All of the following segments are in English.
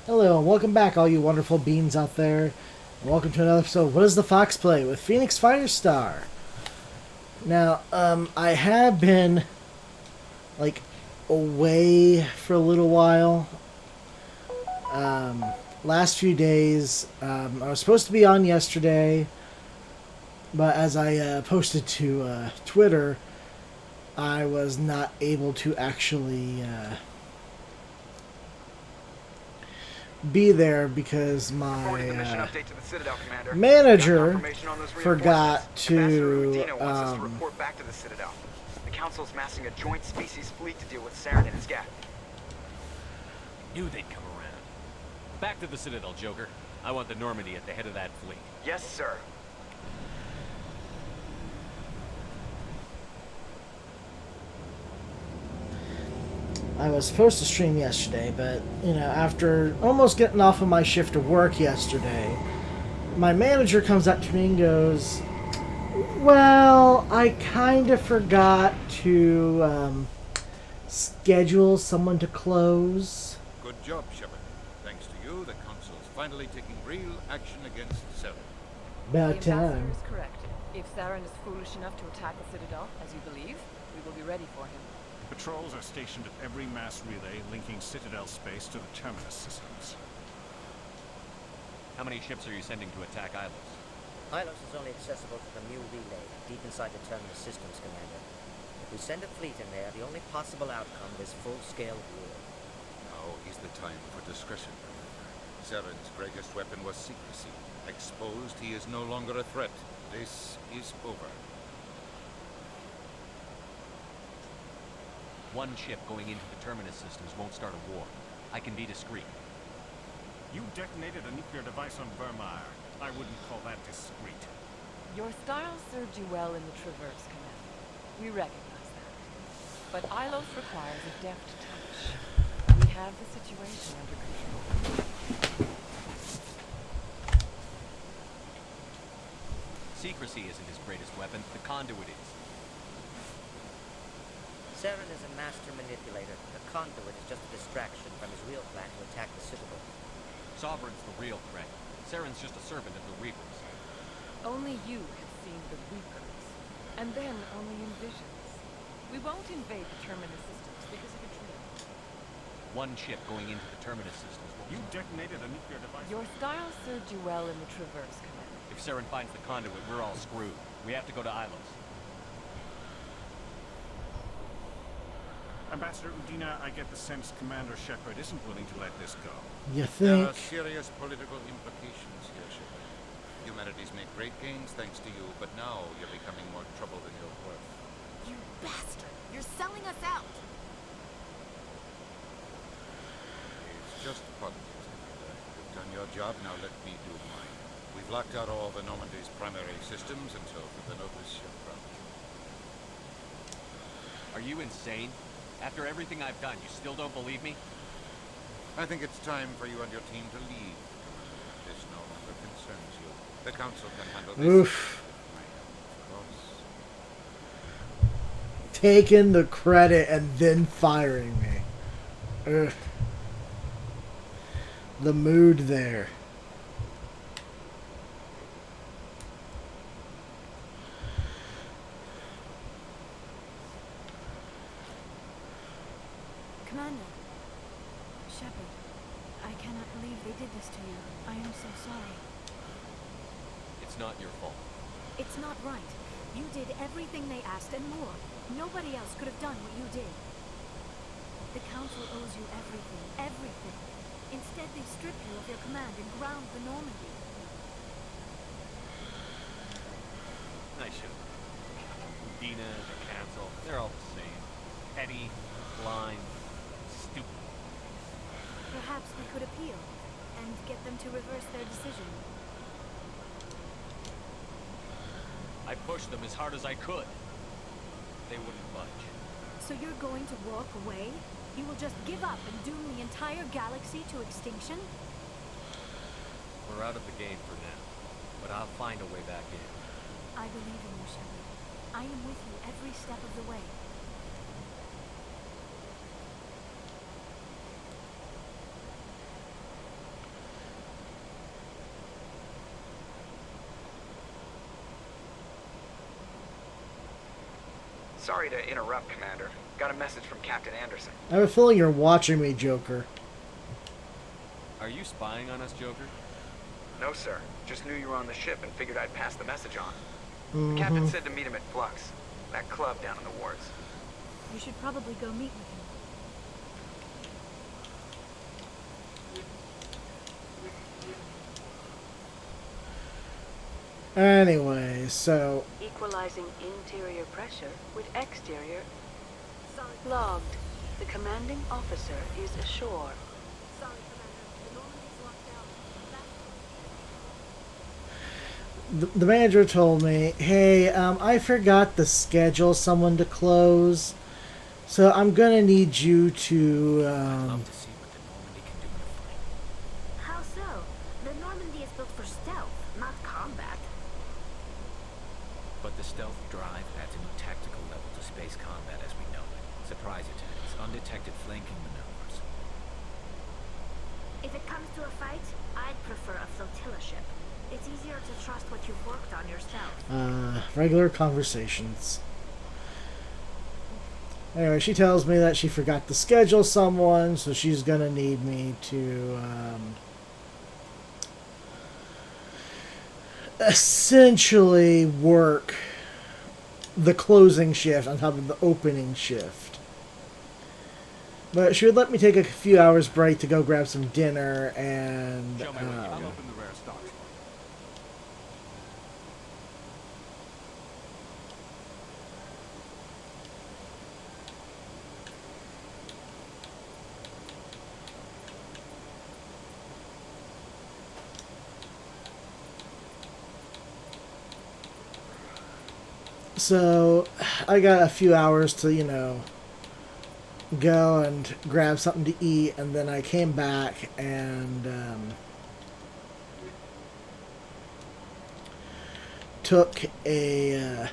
Hello and welcome back, all you wonderful beings out there. And welcome to another episode of What Does the Fox Play with Phoenix Firestar. Now, I have been, like, away for a little while. Last few days, I was supposed to be on yesterday, but as I posted to Twitter, I was not able to actually be there because Reporting the mission my update to the Citadel, Commander. Got manager confirmation on those forgot reinforcements. Ambassador to Udina wants us to report back to the Citadel. The Council's massing a joint species fleet to deal with Saren and his gang. Knew they'd come around. Back to the Citadel, Joker. I want the Normandy at the head of that fleet. Yes, sir. I was supposed to stream yesterday, but, you know, after almost getting off of my shift of work yesterday, my manager comes up to me and goes, well, I kind of forgot to schedule someone to close. Good job, Shepard. Thanks to you, the Council's finally taking real action against Saren. About The ambassador time. is correct. If Saren is foolish enough to attack the Citadel, as you believe, we will be ready for him. Patrols are stationed at every mass relay linking Citadel space to the terminus systems. How many ships are you sending to attack Ilos? Ilos is only accessible to the Mule relay, deep inside the terminus systems, Commander. If we send a fleet in there, the only possible outcome is full-scale war. Now is the time for discretion, Commander. Saren's greatest weapon was secrecy. Exposed, he is no longer a threat. This is over. One ship going into the terminus systems won't start a war. I can be discreet. You detonated a nuclear device on Vermeer. I wouldn't call that discreet. Your style served you well in the Traverse, Commander. We recognize that. But Ilos requires a deft touch. We have the situation under control. Secrecy isn't his greatest weapon. The conduit is. Saren is a master manipulator. The conduit is just a distraction from his real plan to attack the Citadel. Sovereign's the real threat. Saren's just a servant of the Reapers. Only you have seen the Reapers. And then only in visions. We won't invade the terminus systems because of a dream. One ship going into the terminus systems won't. You detonated a nuclear device. Your style served you well in the Traverse, Commander. If Saren finds the conduit, we're all screwed. We have to go to Ilos. Ambassador Udina, I get the sense Commander Shepard isn't willing to let this go. You There think? are serious political implications here, Shepard. Humanity's made great gains thanks to you, but now you're becoming more trouble than you're worth. You bastard! You're selling us out! It's just politics, Commander. You've done your job, now let me do mine. We've locked out all the Normandy's primary systems until further notice you're from. Are you insane? After everything I've done, you still don't believe me? I think it's time for you and your team to leave, Commander. This no longer concerns you. The Council can handle this. Oof. with my help, of course. Taking the credit and then firing me. Ugh. The mood there. Commander. Shepard. I cannot believe they did this to you. I am so sorry. It's not your fault. It's not right. You did everything they asked and more. Nobody else could have done what you did. The Council owes you everything. Everything. Instead, they strip you of your command and ground the Normandy. I should. Udina, the Council, they're all the same. Petty, blind, stupid. Perhaps we could appeal and get them to reverse their decision. I pushed them as hard as I could. They wouldn't budge. So you're going to walk away? You will just give up and doom the entire galaxy to extinction? We're out of the game for now, but I'll find a way back in. I believe in you, Shepard. I am with you every step of the way. Sorry to interrupt, Commander. Got a message from Captain Anderson. I have a feeling you're watching me, Joker. Are you spying on us, Joker? No, sir. Just knew you were on the ship and figured I'd pass the message on. The captain said to meet him at Flux, that club down in the wards. You should probably go meet with him. Anyway, so Equalizing interior pressure with exterior. Logged. The commanding officer is ashore. Sorry, Commander. The Normandy's locked down. the manager told me, hey, I forgot to schedule someone to close, so I'm gonna need you to, I'd love to see what the Normandy can do in a fight. How so? The Normandy is built for stealth, not combat. But the stealth drive adds a new tactical level to space combat as we know it. Surprise attacks, undetected flanking maneuvers. If it comes to a fight, I'd prefer a flotilla ship. It's easier to trust what you've worked on yourself. Regular conversations. Anyway, she tells me that she forgot to schedule someone, so she's gonna need me to, essentially work the closing shift on top of the opening shift. But she would let me take a few hours break to go grab some dinner and Show me what you I'll open the rare stocks for you. so I got a few hours to, you know, go and grab something to eat, and then I came back and took a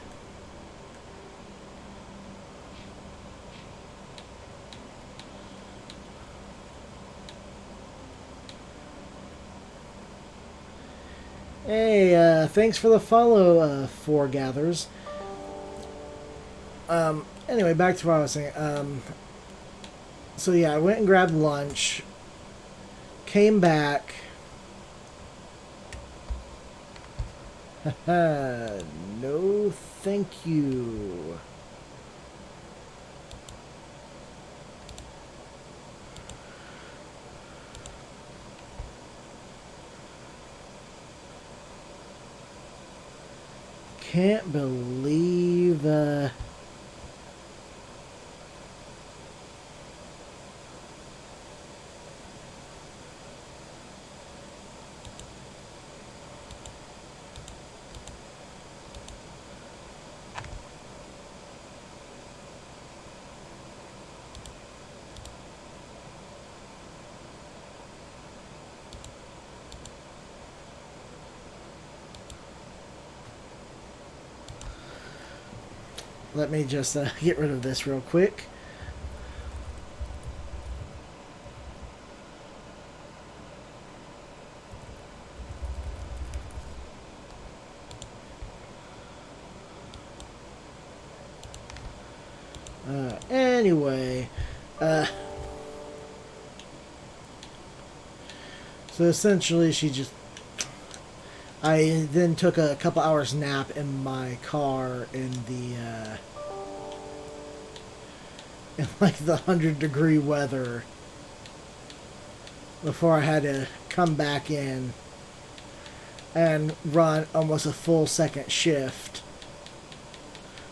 hey, thanks for the follow, Foregathers. Anyway, back to what I was saying. So yeah, I went and grabbed lunch, came back. No, thank you. Can't believe, let me just get rid of this real quick. Anyway, so essentially she just, I then took a couple hours nap in my car in the, in like the 100-degree weather before I had to come back in and run almost a full second shift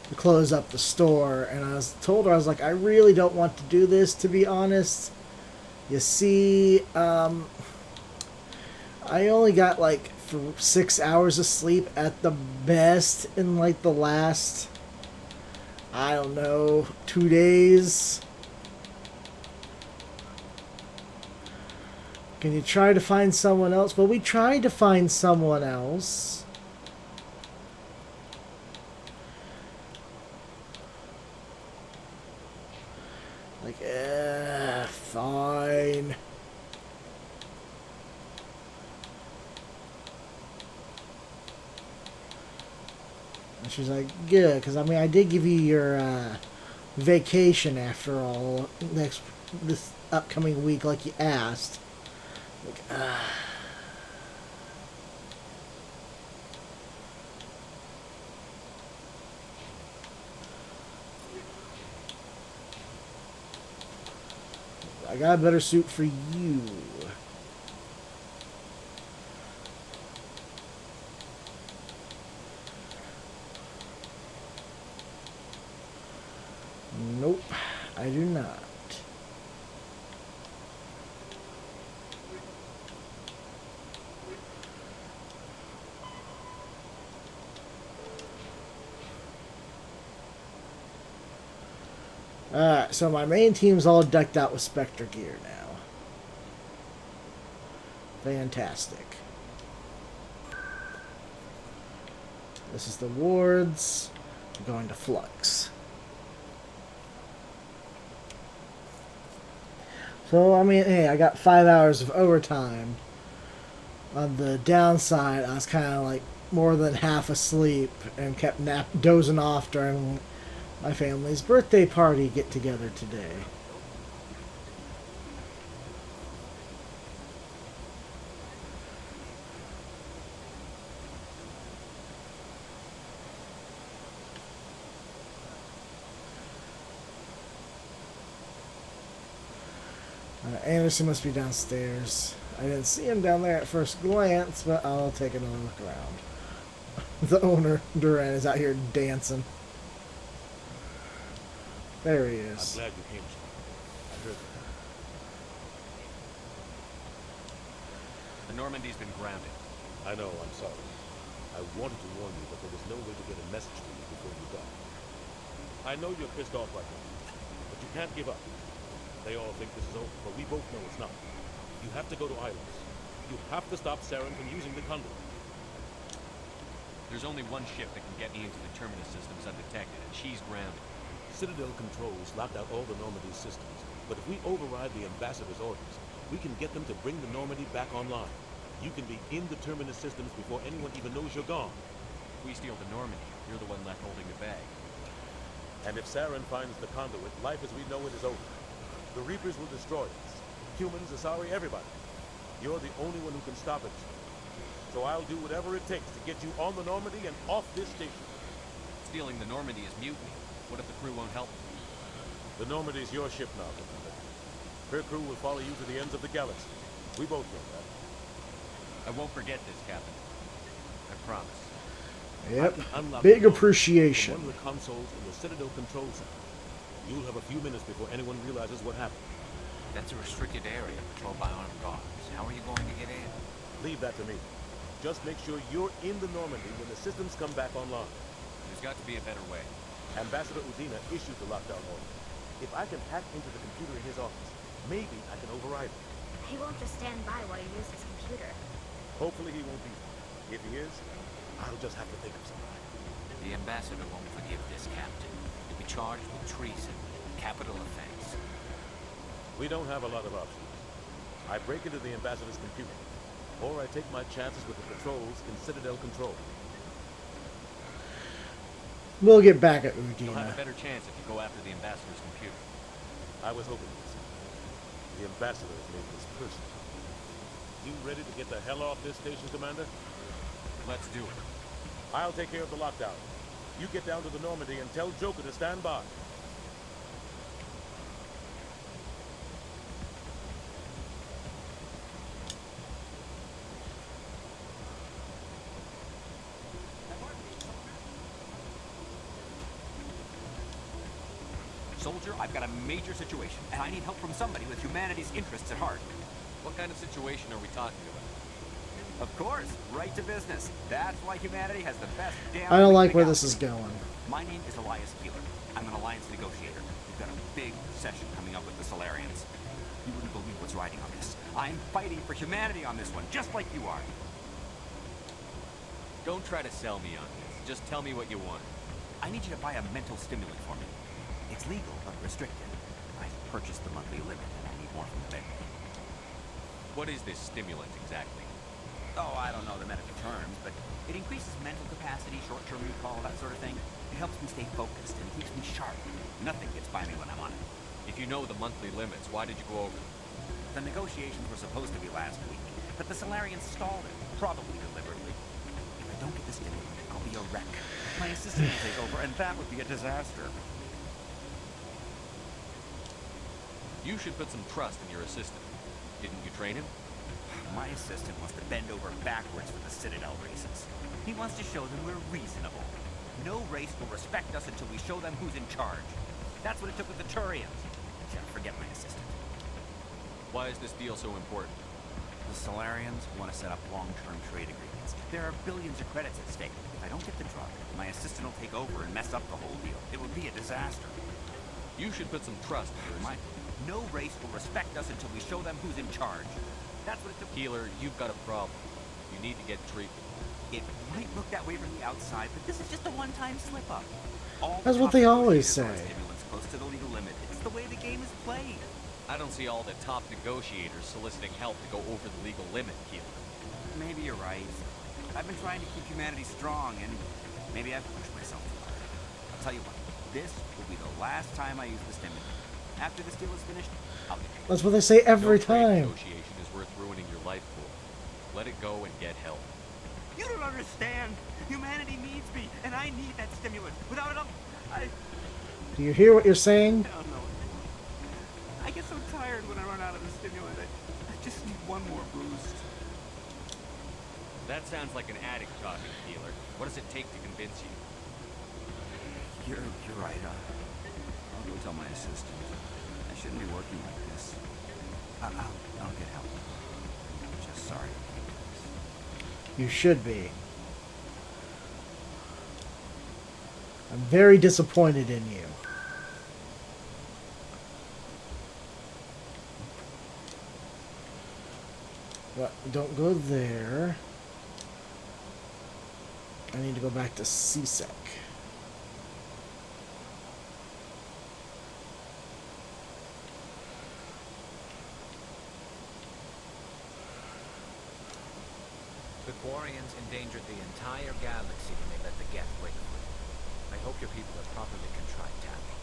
to close up the store. And I was told her, I was like, I really don't want to do this, to be honest. You see, I only got like 6 hours of sleep at the best in like the last, I don't know, 2 days. Can you try to find someone else? Well, we tried to find someone else. Like, fine. And She's like, good, because I mean, I did give you your vacation after all this upcoming week, like you asked. Like, I got a better suit for you. Nope, I do not. Alright, so my main team's all decked out with Spectre gear now. Fantastic. This is the wards. We're going to Flux. So, I mean, hey, I got 5 hours of overtime. On the downside, I was kind of like more than half asleep and kept dozing off during my family's birthday party get-together today. Anderson must be downstairs. I didn't see him down there at first glance, but I'll take another look around. The owner, Duran, is out here dancing. There he is. I'm glad you came, Sean. I heard that. The Normandy's been grounded. I know, I'm sorry. I wanted to warn you, but there was no way to get a message to you before you got. I know you're pissed off right now, but you can't give up. They all think this is over, but we both know it's not. You have to go to Islands. You have to stop Saren from using the conduit. There's only one ship that can get me into the terminus systems undetected, and she's grounded. Citadel controls locked out all the Normandy systems, but if we override the ambassador's orders, we can get them to bring the Normandy back online. You can be in the terminus systems before anyone even knows you're gone. If we steal the Normandy, you're the one left holding the bag. And if Saren finds the conduit, life as we know it is over. The Reapers will destroy us. Humans, Asari, everybody. You're the only one who can stop it. So I'll do whatever it takes to get you on the Normandy and off this station. Stealing the Normandy is mutiny. What if the crew won't help? The Normandy's your ship now, Commander. Her crew will follow you to the ends of the galaxy. We both know that. I won't forget this, Captain. I promise. Yep. Big appreciation. One of the consoles in the Citadel control center. You'll have a few minutes before anyone realizes what happened. That's a restricted area patrolled by armed guards. How are you going to get in? Leave that to me. Just make sure you're in the Normandy when the systems come back online. There's got to be a better way. Ambassador Udina issued the lockdown order. If I can hack into the computer in his office, maybe I can override it. He won't just stand by while you use his computer. Hopefully he won't be. If he is, I'll just have to think of somebody. The ambassador won't forgive this, Captain. You'll be charged with treason, capital offense. We don't have a lot of options. I break into the ambassador's computer, or I take my chances with the patrols in Citadel control. We'll get back at You'll have Udina. a better chance if you go after the ambassador's computer. I was hoping this. The ambassador has made this personal. You ready to get the hell off this station, Commander? Let's do it. I'll take care of the lockdown. You get down to the Normandy and tell Joker to stand by. Soldier, I've got a major situation, and I need help from somebody with humanity's interests at heart. What kind of situation are we talking about? Of course, right to business. That's why humanity has the best damn... I don't thing like in where the this is galaxy. going. My name is Elias Keeler. I'm an alliance negotiator. We've got a big session coming up with the Solarians. You wouldn't believe what's riding on this. I'm fighting for humanity on this one, just like you are. Don't try to sell me on this. Just tell me what you want. I need you to buy a mental stimulant for me. It's legal, but restricted. I've purchased the monthly limit, and I need more from the bank. What is this stimulant exactly? Oh, I don't know the medical terms, but it increases mental capacity, short-term recall, that sort of thing. It helps me stay focused and keeps me sharp. Nothing gets by me when I'm on it. If you know the monthly limits, why did you go over them? The negotiations were supposed to be last week, but the Solarians stalled it, probably deliberately. If I don't get the stimulant, I'll be a wreck. My assistant will take over, and that would be a disaster. You should put some trust in your assistant. Didn't you train him? My assistant wants to bend over backwards for the Citadel races. He wants to show them we're reasonable. No race will respect us until we show them who's in charge. That's what it took with the Turians. Yeah, forget my assistant. Why is this deal so important? The Solarians want to set up long-term trade agreements. There are billions of credits at stake. If I don't get the drug, my assistant will take over and mess up the whole deal. It would be a disaster. You should put some trust in your assistant. No race will respect us until we show them who's in charge. That's what it took. Keeler, you've got a problem. You need to get treatment. It might look that way from the outside, but this is just a one-time slip-up. That's what they always say. Stimulants close to the legal limit. It's the way the game is played. I don't see all the top negotiators soliciting help to go over the legal limit, Keeler. Maybe you're right. I've been trying to keep humanity strong, and maybe I've pushed myself too hard. I'll tell you what, this will be the last time I use the stimulant. After this deal is finished, I'll get it. That's what they say every no trade time. Negotiation is worth ruining your life for. Let it go and get help. You don't understand. Humanity needs me, and I need that stimulant. Without it, Do you hear what you're saying? I don't know. I get so tired when I run out of the stimulant. I just need one more boost. That sounds like an addict talking, Keeler. What does it take to convince you? You're right. I'll go tell my assistant. I shouldn't be working like this. I'll get help. I'm just sorry. You should be. I'm very disappointed in you. Well, don't go there. I need to go back to CSEC. The Quarians endangered the entire galaxy when they let the Geth break free. I hope your people are properly contrite, Tabby.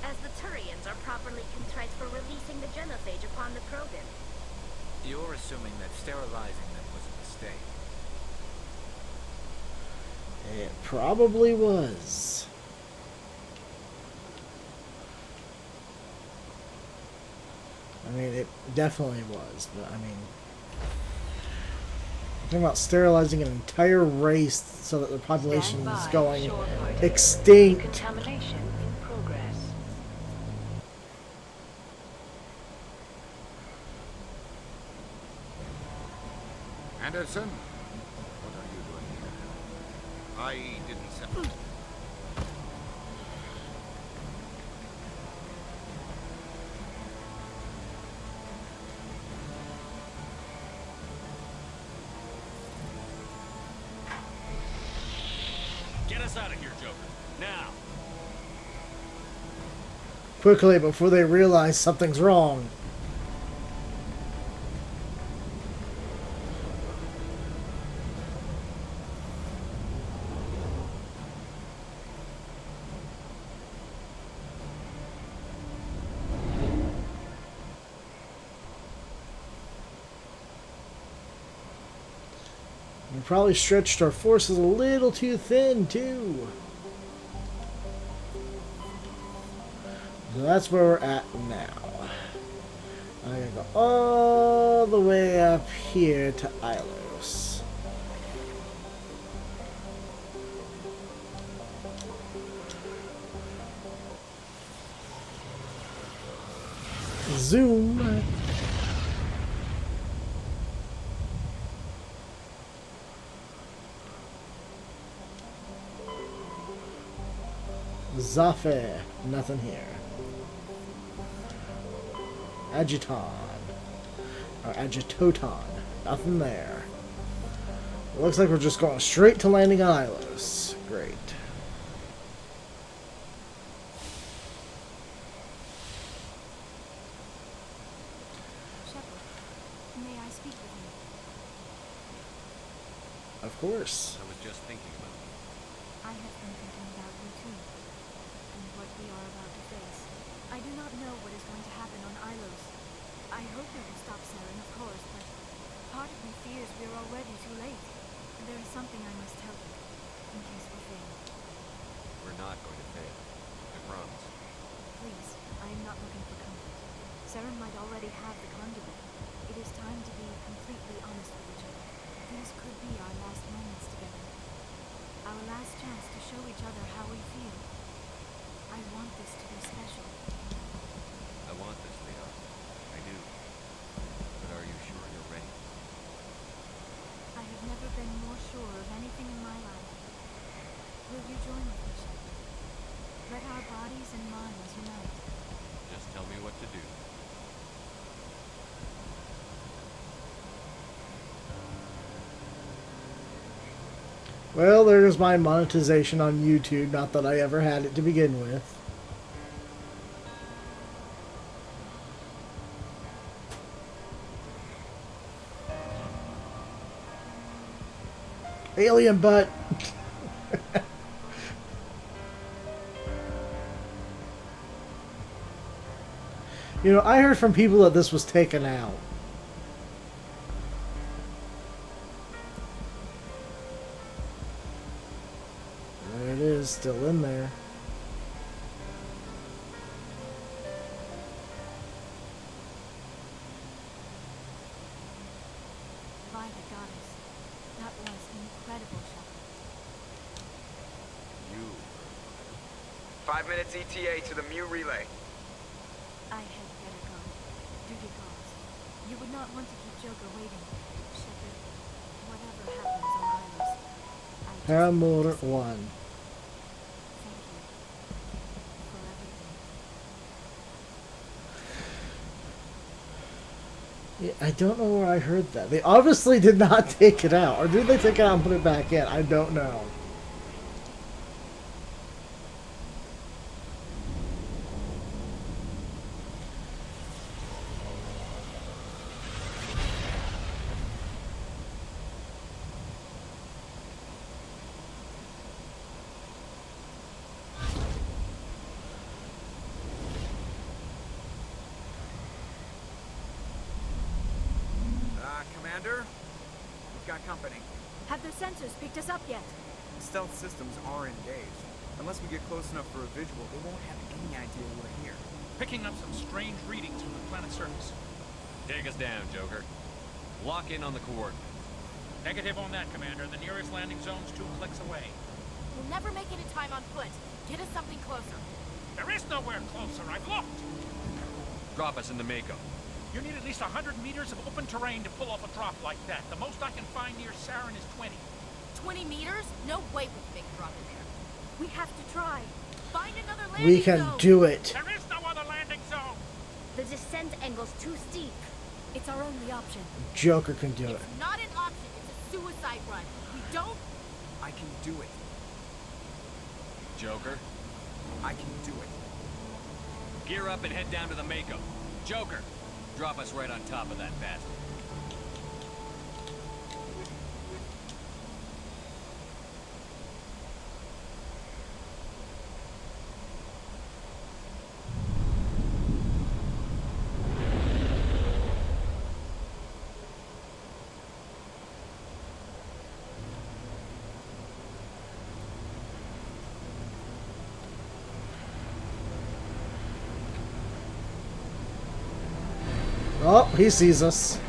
As the Turians are properly contrite for releasing the genophage upon the Krogan. You're assuming that sterilizing them was a mistake. It probably was. I mean, it definitely was, but I mean... Talking about sterilizing an entire race so that the population is going extinct. Contamination in progress. Anderson, what are you doing here? I didn't send... Get us out of here, Joker. Now! Quickly, before they realize something's wrong. We probably stretched our forces a little too thin, too. So that's where we're at now. I'm going to go all the way up here to Ilos. Zoom. Zafe, nothing here. Agiton, or Agitoton, nothing there. Looks like we're just going straight to landing on Ilos. Great. Shepard, may I speak with you? course. I was just thinking about you. I have been thinking about you too, and what we are about to face. I do not know what is going to happen on Ilos. I hope we will stop Saren, of course, but part of me fears we are already too late. There is something I must tell you, in case we fail. We're not going to fail. I promise. Please, I am not looking for comfort. Saren might already have the conduit. It is time to be completely honest with each other. These could be our last moments together. Our last chance to show each other how we feel. I want this to be special. I want this, Leo. I do. But are you sure you're ready? I have never been more sure of anything in my life. Will you join with me, Shepard? Let our bodies and minds unite. Just tell me what to do. Well, there's my monetization on YouTube. Not that I ever had it to begin with. Alien butt. You know, I heard from people that this was taken out. There it is, still in there. By the goddess, that was incredible, Shepard. You. 5 minutes ETA to the Mu relay. I had better go. Duty calls. You would not want to keep Joker waiting. Shepard, whatever happens on Iris, I just Paramore want to say 1. thank you for everything. Yeah, I don't know where I heard that. They obviously did not take it out. Or did they take it out and put it back in? I don't know. Commander? We've got company. Have their sensors picked us up yet? Stealth systems are engaged. Unless we get close enough for a visual, they won't have any idea we're here. Picking up some strange readings from the planet's surface. Take us down, Joker. Lock in on the coordinates. Negative on that, Commander. The nearest landing zone's 2 clicks away. We'll never make it in time on foot. Get us something closer. There is nowhere closer. I've looked. Drop us in the Mako. You need at least 100 meters of open terrain to pull off a drop like that. The most I can find near Saren is 20. 20 meters? No way we can make a drop in there. We have to try. Find another landing We can zone. do it. There is no other landing zone. The descent angle's too steep. It's our only option. Joker can do it. It's not an option. It's a suicide run. We don't... I can do it. Joker, I can do it. gear up and head down to the Mako. Joker, drop us right on top of that bastard. Oh, he sees us.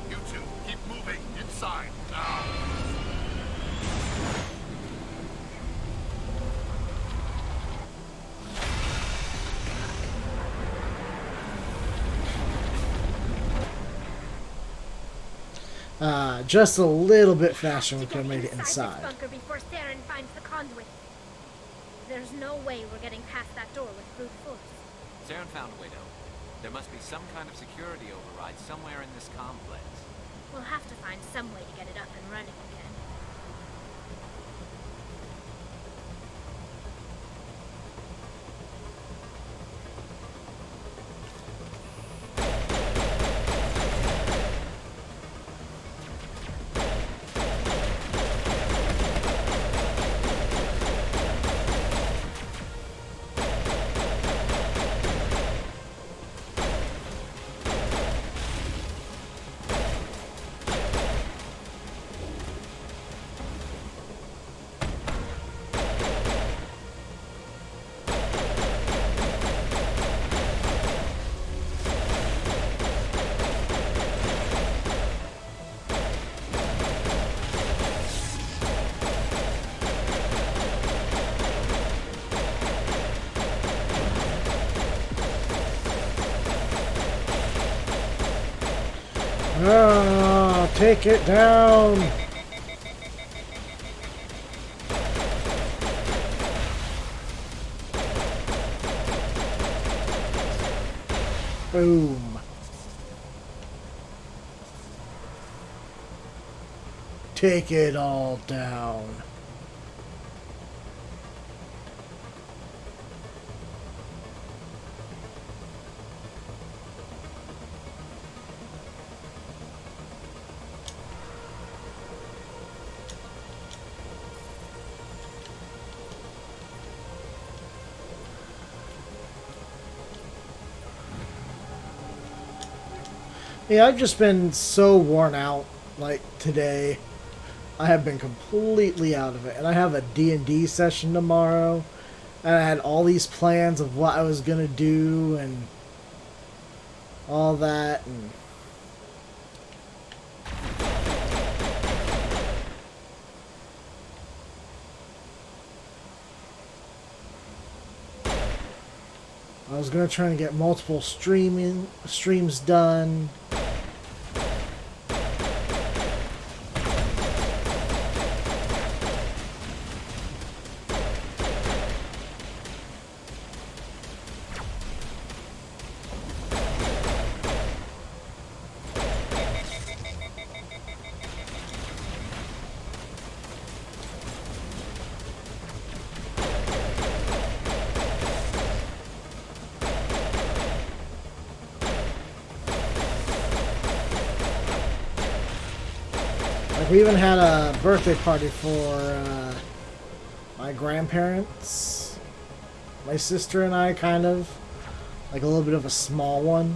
You two, keep moving inside now. Just a little bit faster we could have made it inside. This bunker before Saren finds the conduit. There's no way we're getting past that door with brute force. Saren found a way down. There must be some kind of security override somewhere in this complex. We'll have to find some way to get it up and running again. Ah, take it down! Boom. Take it all down. Yeah, I've just been so worn out, like, today. I have been completely out of it. And I have a D&D session tomorrow. And I had all these plans of what I was going to do and all that. And I was going to try and get multiple streams done. Like, we even had a birthday party for my grandparents. My sister and I, kind of. Like a little bit of a small one.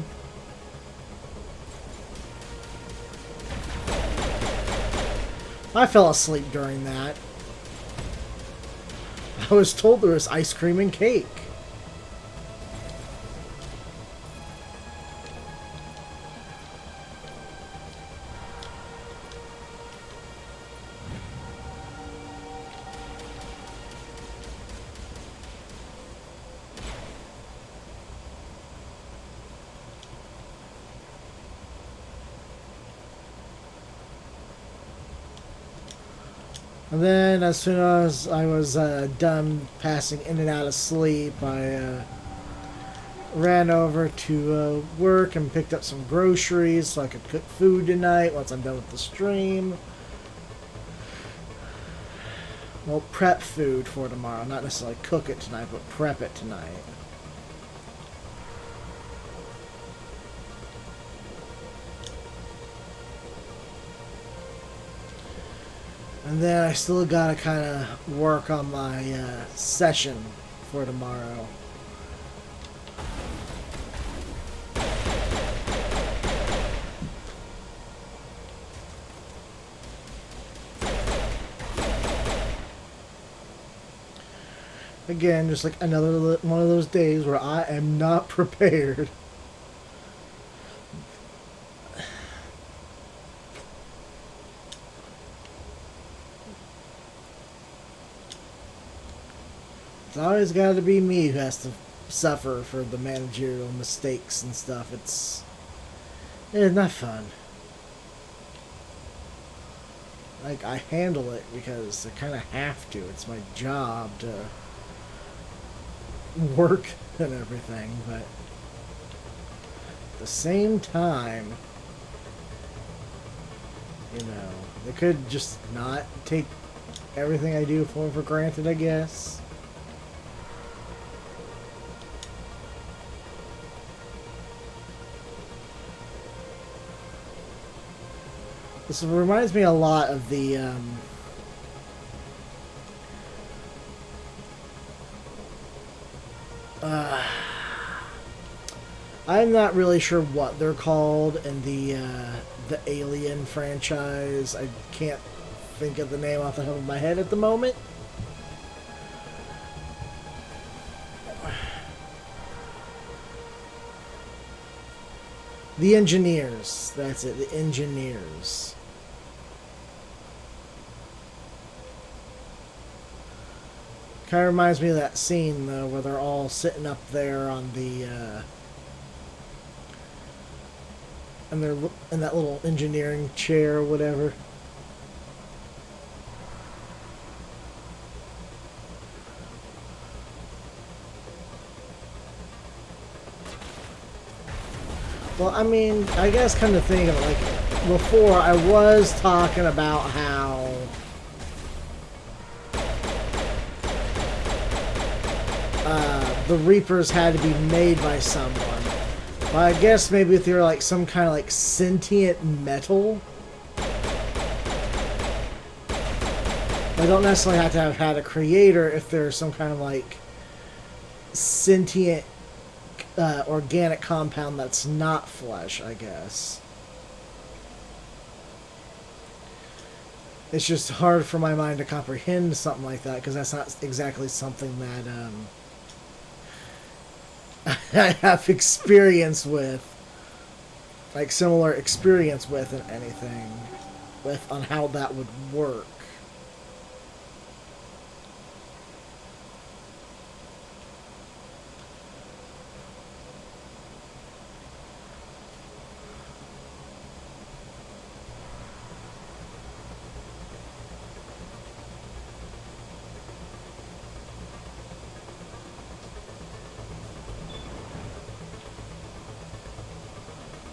I fell asleep during that. I was told there was ice cream and cake. And then, as soon as I was done passing in and out of sleep, I ran over to work and picked up some groceries so I could cook food tonight once I'm done with the stream. Well, prep food for tomorrow. Not necessarily cook it tonight, but prep it tonight. And then I still gotta kind of work on my session for tomorrow. Again, just like another one of those days where I am not prepared. It's always got to be me who has to suffer for the managerial mistakes and stuff. It's not fun. Like, I handle it because I kind of have to. It's my job to work and everything, but at the same time, you know, they could just not take everything I do for granted, I guess. This reminds me a lot of the I'm not really sure what they're called in the Alien franchise. I can't think of the name off the top of my head at the moment. The Engineers. That's it, the Engineers. Kind of reminds me of that scene, though, where they're all sitting up there on the and they're in that little engineering chair or whatever. Well, I mean, I guess kind of thinking like before, I was talking about how the Reapers had to be made by someone. But I guess maybe if they're like some kind of like sentient metal, they don't necessarily have to have had a creator if there's some kind of like sentient organic compound that's not flesh, I guess. It's just hard for my mind to comprehend something like that because that's not exactly something that I have experience with, like similar experience with and anything with on how that would work.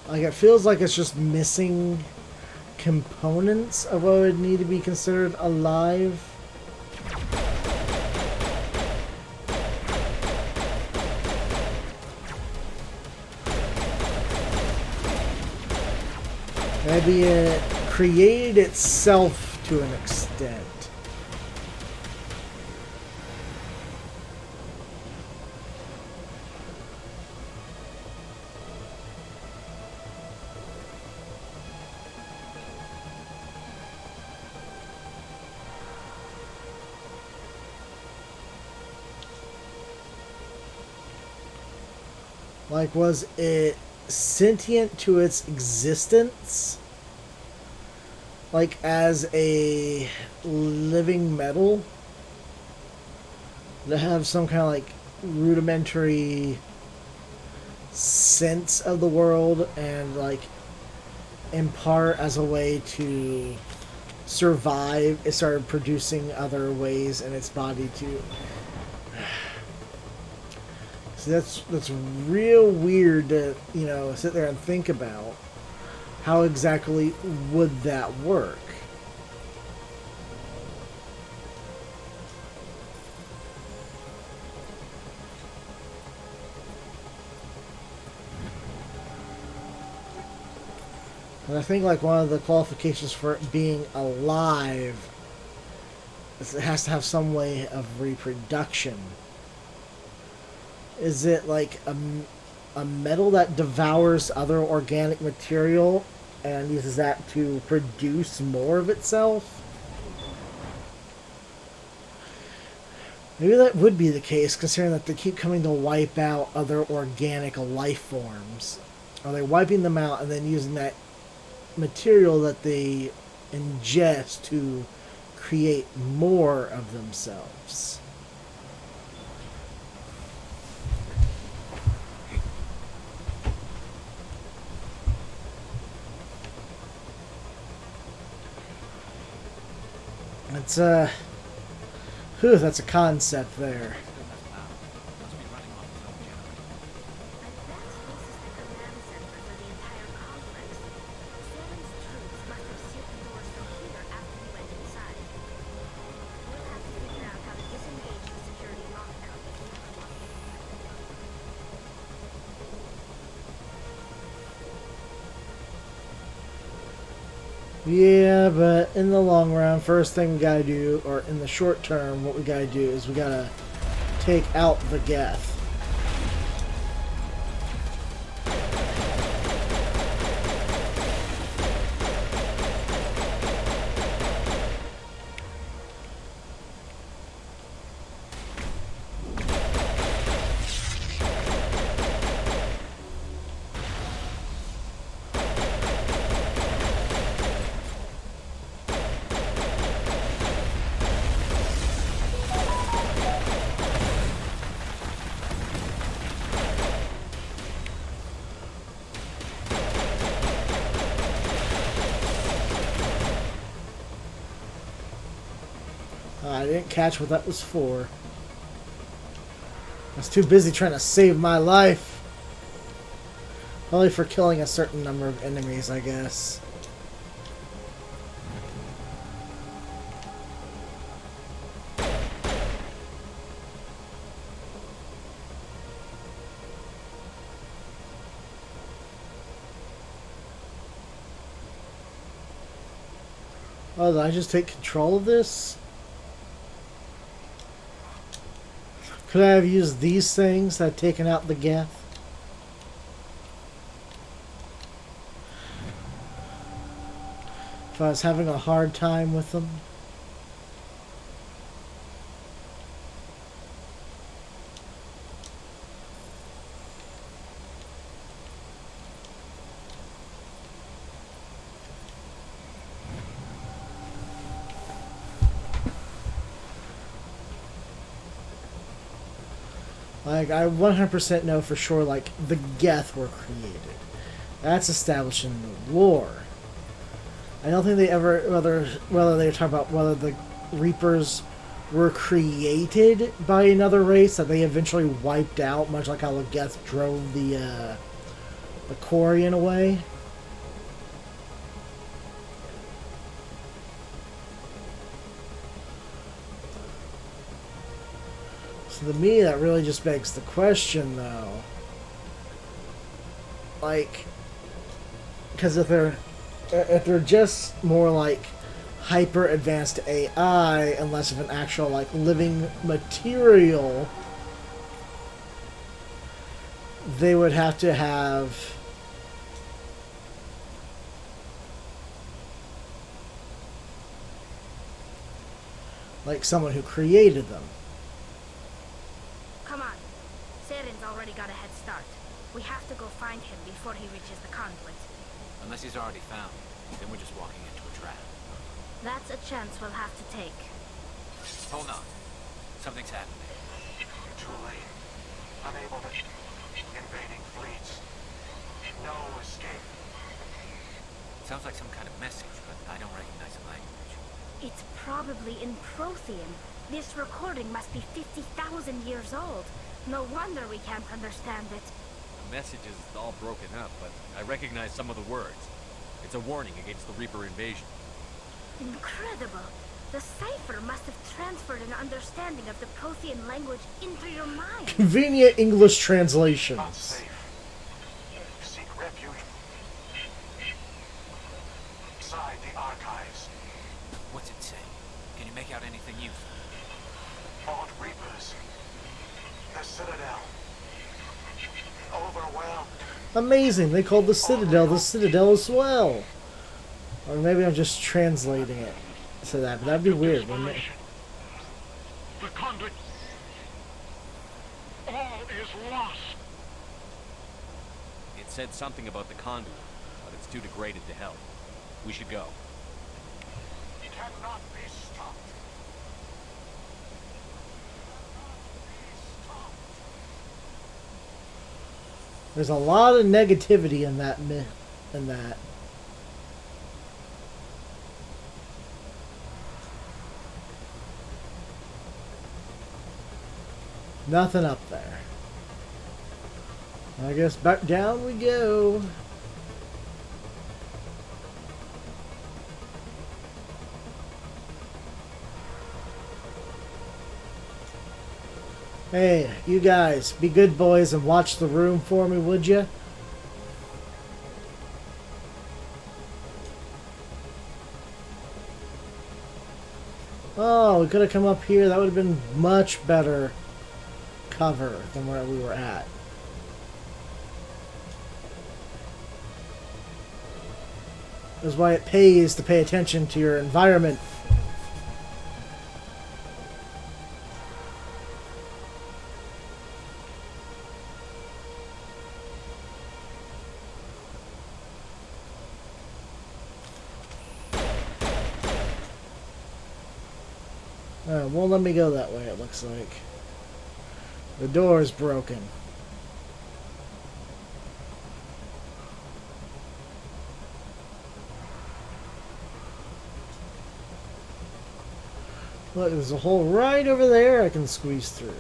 Like, it feels like it's just missing components of what would need to be considered alive. Maybe it created itself to an extent. Like, was it sentient to its existence? Like, as a living metal? To have some kind of, like, rudimentary sense of the world and, like, in part as a way to survive, it started producing other ways in its body to... That's real weird to, you know, sit there and think about. How exactly would that work? And I think like one of the qualifications for it being alive is it has to have some way of reproduction. Is it like a metal that devours other organic material and uses that to produce more of itself? Maybe that would be the case, considering that they keep coming to wipe out other organic life forms. Are they wiping them out and then using that material that they ingest to create more of themselves? It's that's a concept there. Yeah, but in the long run, first thing we gotta do, or in the short term, what we gotta do is we gotta take out the Geth. I didn't catch what that was for. I was too busy trying to save my life. Only for killing a certain number of enemies, I guess. Oh, did I just take control of this? Could I have used these things that had taken out the Geth? If I was having a hard time with them? Like, I 100% know for sure, like, the Geth were created. That's established in the lore. I don't think they ever, whether they talk about whether the Reapers were created by another race that they eventually wiped out, much like how the Geth drove the Quarian away. So to me, that really just begs the question, though. Like, because if they're just more like hyper advanced AI and less of an actual like living material, they would have to have like someone who created them. Come on. Saren's already got a head start. We have to go find him before he reaches the conduit. Unless he's already found, then we're just walking into a trap. That's a chance we'll have to take. Hold on. Something's happening. Too late. Unable to... Invading fleets. No escape. Sounds like some kind of message, but I don't recognize the language. It's probably in Prothean. This recording must be 50,000 years old. No wonder we can't understand it. The message is all broken up, but I recognize some of the words. It's a warning against the Reaper invasion. Incredible. The cipher must have transferred an understanding of the Prothean language into your mind. Convenient English translations. Unsafe. Seek refuge. Inside the archives. What's it say? Can you make out anything useful? Fought Reapers. The Citadel. Overwhelmed. Amazing. They called the Citadel as well. Or maybe I'm just translating it to that, but that'd be weird, wouldn't it? The conduit. All is lost. It said something about the conduit, but it's too degraded to help. We should go. It cannot be stopped. There's a lot of negativity in that Nothing up there. I guess back down we go. Hey, you guys, be good boys and watch the room for me, would you? Oh, we could have come up here. That would have been much better cover than where we were at. That's why it pays to pay attention to your environment. Won't let me go that way, it looks like. The door is broken. Look, there's a hole right over there I can squeeze through.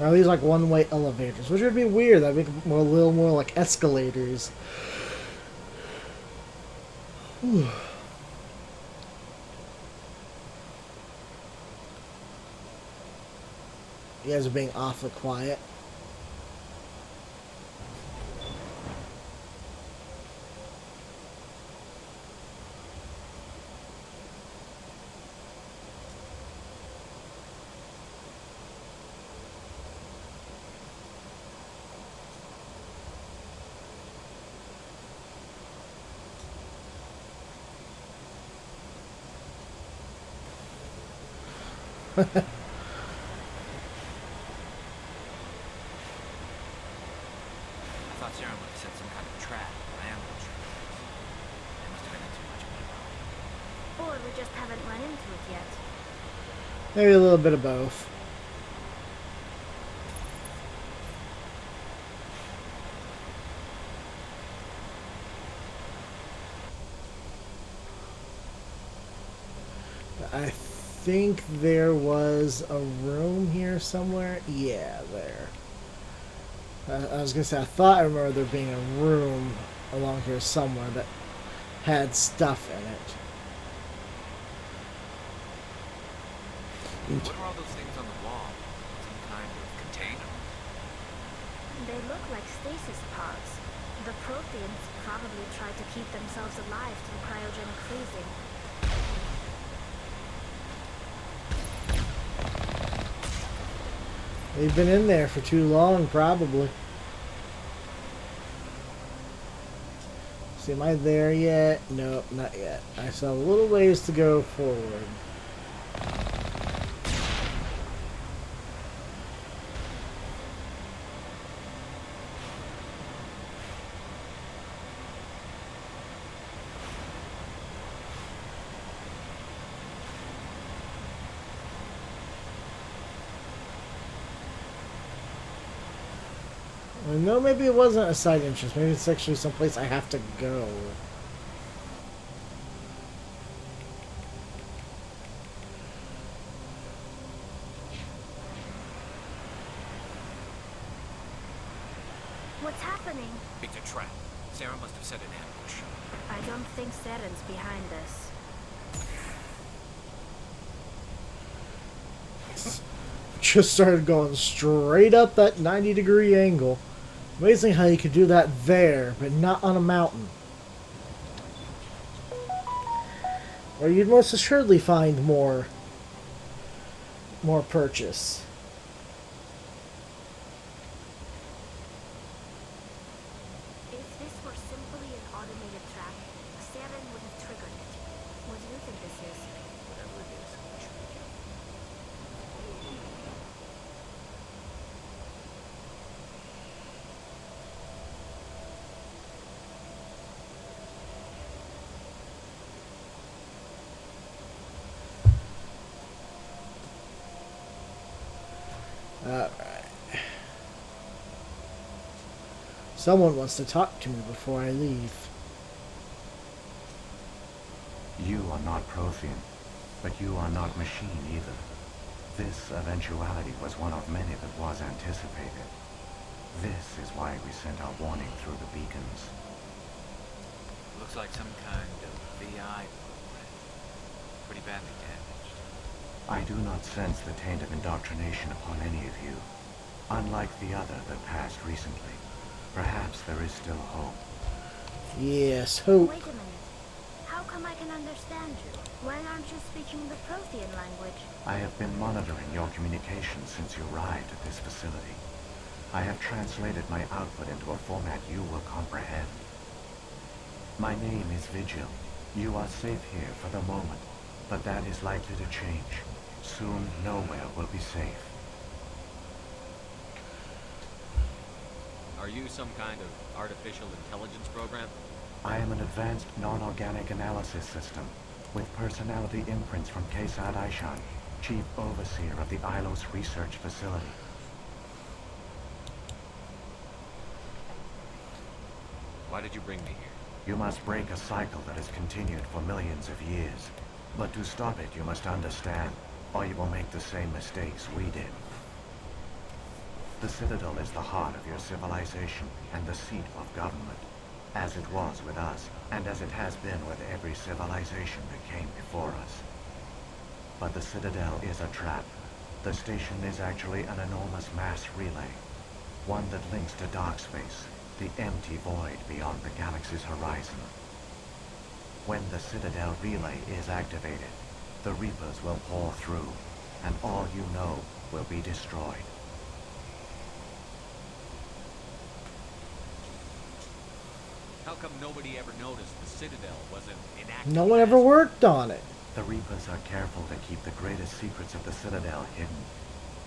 Or are these like one-way elevators? Which would be weird. That'd make them a little more like escalators. Whew. You guys are being awfully quiet. I thought Sarah would have set some kind of trap or ambush. They must have been in too much of it. Or we just haven't run into it yet. Maybe a little bit of both. I think there was a room here somewhere. Yeah, there. I was gonna say, I thought I remember there being a room along here somewhere that had stuff in it. What are all those things on the wall? Some kind of container? They look like stasis pods. The Protheans probably tried to keep themselves alive through cryogenic freezing. They've been in there for too long, probably. See, am I there yet? Nope, not yet. I still have a little ways to go forward. No, maybe it wasn't a side interest. Maybe it's actually someplace I have to go. What's happening? It's a trap. Sarah must have set an ambush. I don't think Saren's behind this. Just started going straight up that 90-degree angle. Amazing how you could do that there, but not on a mountain. Or you'd most assuredly find more purchase. If this were simply an automated trap, Saren would have triggered it. What do you think this is? Whatever it is, we should be careful. Alright. Someone wants to talk to me before I leave. You are not Prothean, but you are not machine either. This eventuality was one of many that was anticipated. This is why we sent our warning through the beacons. Looks like some kind of VI program. Pretty badly damaged. I do not sense the taint of indoctrination upon any of you. Unlike the other that passed recently, perhaps there is still hope. Yes, hope. Wait a minute. How come I can understand you? Why aren't you speaking the Prothean language? I have been monitoring your communications since you arrived at this facility. I have translated my output into a format you will comprehend. My name is Vigil. You are safe here for the moment, but that is likely to change. Soon, nowhere will be safe. Are you some kind of artificial intelligence program? I am an advanced non-organic analysis system with personality imprints from Kesad Aishan, Chief Overseer of the Ilos Research Facility. Why did you bring me here? You must break a cycle that has continued for millions of years. But to stop it, you must understand, or you will make the same mistakes we did. The Citadel is the heart of your civilization and the seat of government, as it was with us, and as it has been with every civilization that came before us. But the Citadel is a trap. The station is actually an enormous mass relay, one that links to dark space, the empty void beyond the galaxy's horizon. When the Citadel relay is activated, the Reapers will pour through, and all you know will be destroyed. How come nobody ever noticed the Citadel wasn't inactive? No one ever worked on it. The Reapers are careful to keep the greatest secrets of the Citadel hidden.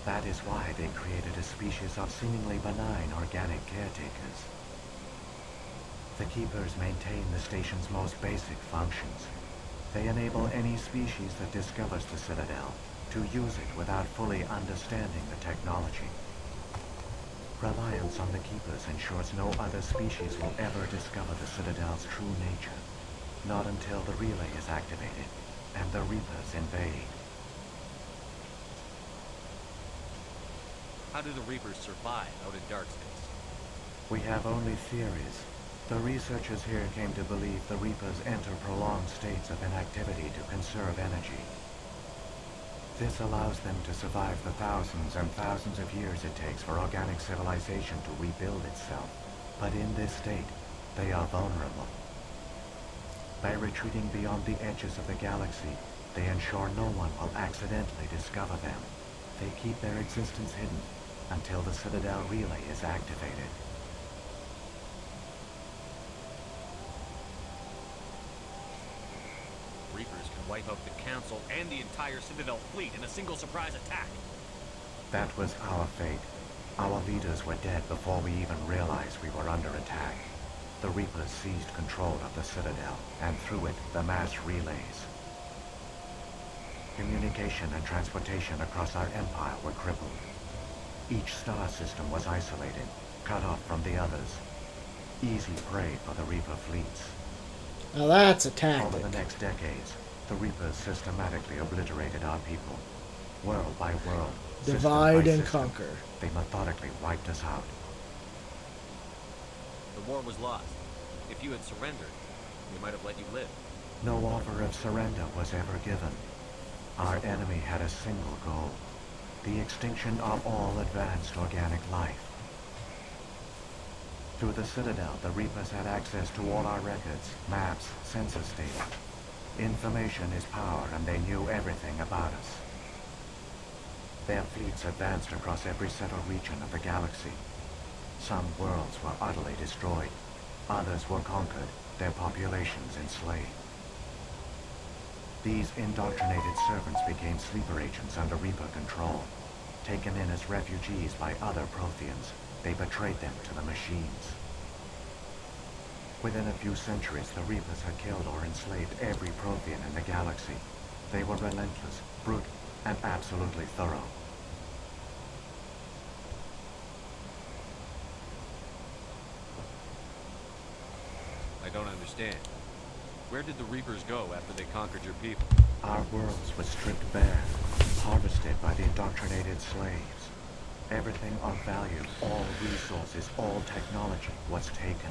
That is why they created a species of seemingly benign organic caretakers. The Keepers maintain the station's most basic functions. They enable any species that discovers the Citadel to use it without fully understanding the technology. Reliance on the Keepers ensures no other species will ever discover the Citadel's true nature, not until the relay is activated and the Reapers invade. How do the Reapers survive out in dark space? We have only theories. The researchers here came to believe the Reapers enter prolonged states of inactivity to conserve energy. This allows them to survive the thousands and thousands of years it takes for organic civilization to rebuild itself. But in this state, they are vulnerable. By retreating beyond the edges of the galaxy, they ensure no one will accidentally discover them. They keep their existence hidden until the Citadel relay is activated. Reapers can wipe out the Council and the entire Citadel fleet in a single surprise attack. That was our fate. Our leaders were dead before we even realized we were under attack. The Reapers seized control of the Citadel, and through it, the mass relays. Communication and transportation across our empire were crippled. Each star system was isolated, cut off from the others. Easy prey for the Reaper fleets. Now that's a tactic. Over the next decades, the Reapers systematically obliterated our people. World by world, divide and system, conquer. They methodically wiped us out. The war was lost. If you had surrendered, we might have let you live. No offer of surrender was ever given. Our enemy had a single goal: the extinction of all advanced organic life. Through the Citadel, the Reapers had access to all our records, maps, census data. Information is power, and they knew everything about us. Their fleets advanced across every settled region of the galaxy. Some worlds were utterly destroyed. Others were conquered, their populations enslaved. These indoctrinated servants became sleeper agents under Reaper control. Taken in as refugees by other Protheans, they betrayed them to the machines. Within a few centuries, the Reapers had killed or enslaved every Prothean in the galaxy. They were relentless, brutal, and absolutely thorough. I don't understand. Where did the Reapers go after they conquered your people? Our worlds were stripped bare, harvested by the indoctrinated slaves. Everything of value, all resources, all technology was taken.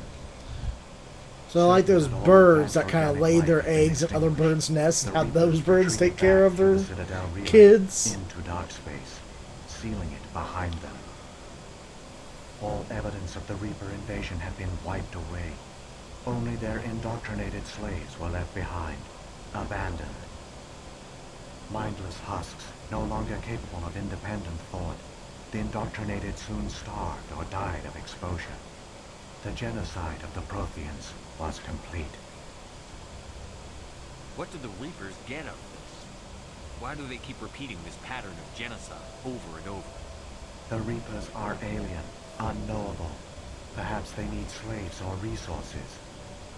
So like those birds that kind of lay their eggs in other birds' nests and have those birds take care of their kids. Into dark space, sealing it behind them. All evidence of the Reaper invasion had been wiped away. Only their indoctrinated slaves were left behind, abandoned. Mindless husks, no longer capable of independent thought. The indoctrinated soon starved or died of exposure. The genocide of the Protheans was complete. What do the Reapers get out of this? Why do they keep repeating this pattern of genocide over and over? The Reapers are alien, unknowable. Perhaps they need slaves or resources.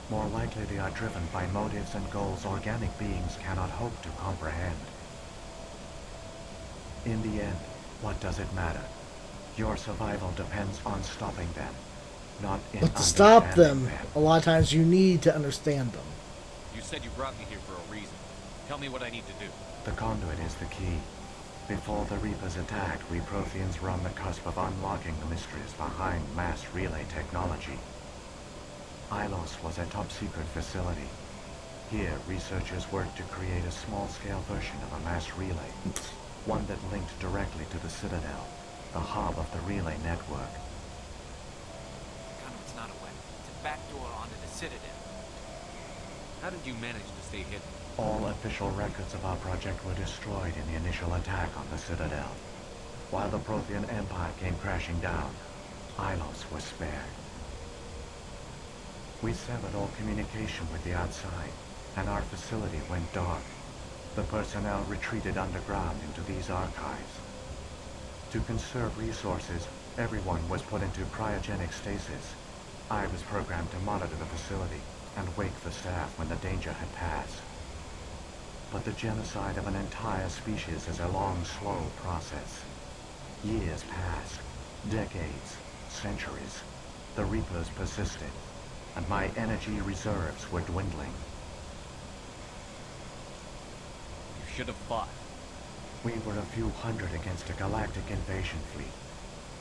More likely they are driven by motives and goals organic beings cannot hope to comprehend. In the end, what does it matter? Your survival depends on stopping them, not in But to stop understanding them, a lot of times you need to understand them. You said you brought me here for a reason. Tell me what I need to do. The conduit is the key. Before the Reapers attacked, we Protheans were on the cusp of unlocking the mysteries behind mass relay technology. Ilos was a top-secret facility. Here, researchers worked to create a small-scale version of a mass relay, one that linked directly to the Citadel, the hub of the relay network. Conduit's not a weapon. It's a backdoor onto the Citadel. How did you manage to stay hidden? All official records of our project were destroyed in the initial attack on the Citadel. While the Prothean Empire came crashing down, Ilos was spared. We severed all communication with the outside, and our facility went dark. The personnel retreated underground into these archives. To conserve resources, everyone was put into cryogenic stasis. I was programmed to monitor the facility and wake the staff when the danger had passed. But the genocide of an entire species is a long, slow process. Years passed, decades, centuries. The Reapers persisted, and my energy reserves were dwindling. You should have fought. We were a few hundred against a galactic invasion fleet.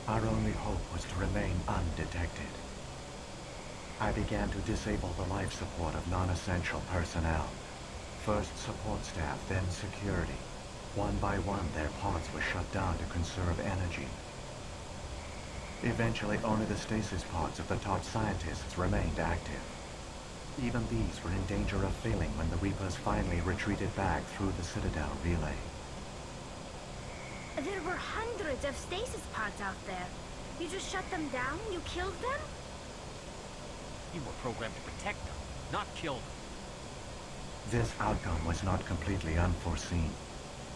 Our only hope was to remain undetected. I began to disable the life support of non-essential personnel. First support staff, then security. One by one, their pods were shut down to conserve energy. Eventually, only the stasis pods of the top scientists remained active. Even these were in danger of failing when the Reapers finally retreated back through the Citadel relay. There were hundreds of stasis pods out there. You just shut them down? You killed them? You were programmed to protect them, not kill them. This outcome was not completely unforeseen.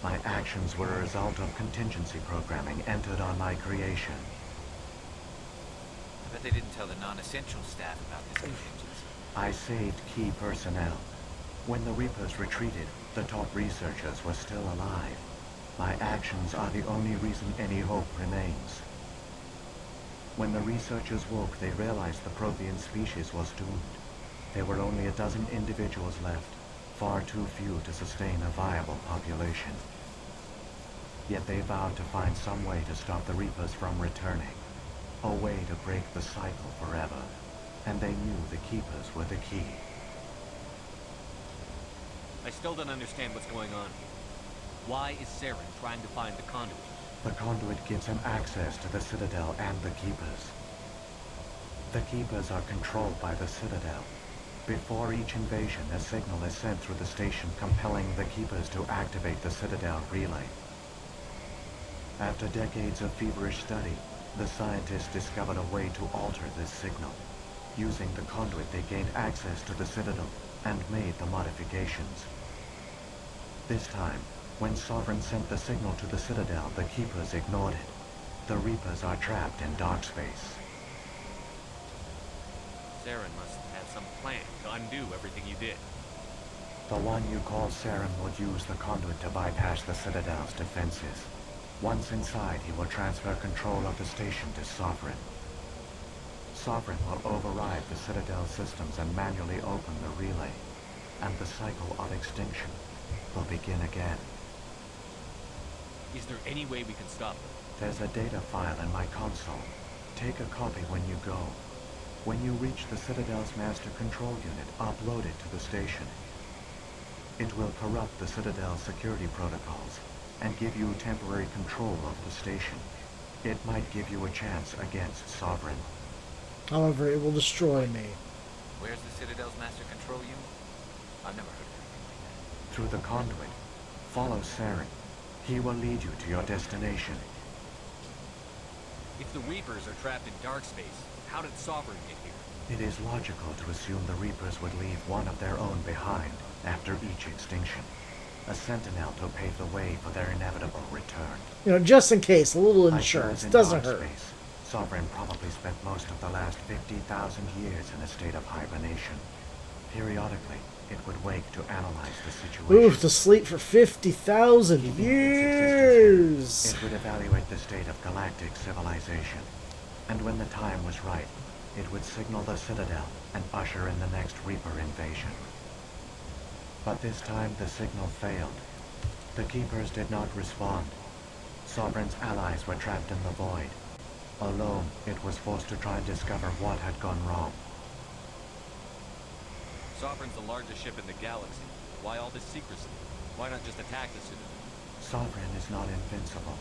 My actions were a result of contingency programming entered on my creation. I bet they didn't tell the non-essential staff about this contingency. I saved key personnel. When the Reapers retreated, the top researchers were still alive. My actions are the only reason any hope remains. When the researchers woke, they realized the Prothean species was doomed. There were only a dozen individuals left, far too few to sustain a viable population. Yet they vowed to find some way to stop the Reapers from returning, a way to break the cycle forever, and they knew the Keepers were the key. I still don't understand what's going on here. Why is Saren trying to find the conduit? The conduit gives him access to the Citadel and the Keepers. The Keepers are controlled by the Citadel. Before each invasion, a signal is sent through the station compelling the Keepers to activate the Citadel relay. After decades of feverish study, the scientists discovered a way to alter this signal. Using the conduit, they gained access to the Citadel and made the modifications. This time, when Sovereign sent the signal to the Citadel, the Keepers ignored it. The Reapers are trapped in dark space. Saren must have some plan to undo everything you did. The one you call Saren will use the conduit to bypass the Citadel's defenses. Once inside, he will transfer control of the station to Sovereign. Sovereign will override the Citadel systems and manually open the relay, and the cycle of extinction will begin again. Is there any way we can stop them? There's a data file in my console. Take a copy when you go. When you reach the Citadel's master control unit, upload it to the station. It will corrupt the Citadel's security protocols and give you temporary control of the station. It might give you a chance against Sovereign. However, it will destroy me. Where's the Citadel's master control unit? I've never heard of anything like that. Through the conduit, follow Saren. He will lead you to your destination. If the Reapers are trapped in dark space, how did Sovereign get here? It is logical to assume the Reapers would leave one of their own behind after each extinction. A sentinel to pave the way for their inevitable return. You know, just in case, a little I insurance froze in doesn't dark hurt. space, Sovereign probably spent most of the last 50,000 years in a state of hibernation. Periodically, it would wake to analyze the situation. Ooh, to sleep for 50,000 years! It would evaluate the state of galactic civilization. And when the time was right, it would signal the Citadel and usher in the next Reaper invasion. But this time the signal failed. The Keepers did not respond. Sovereign's allies were trapped in the void. Alone, it was forced to try and discover what had gone wrong. Sovereign's the largest ship in the galaxy. Why all this secrecy? Why not just attack the Citadel? Sovereign is not invincible.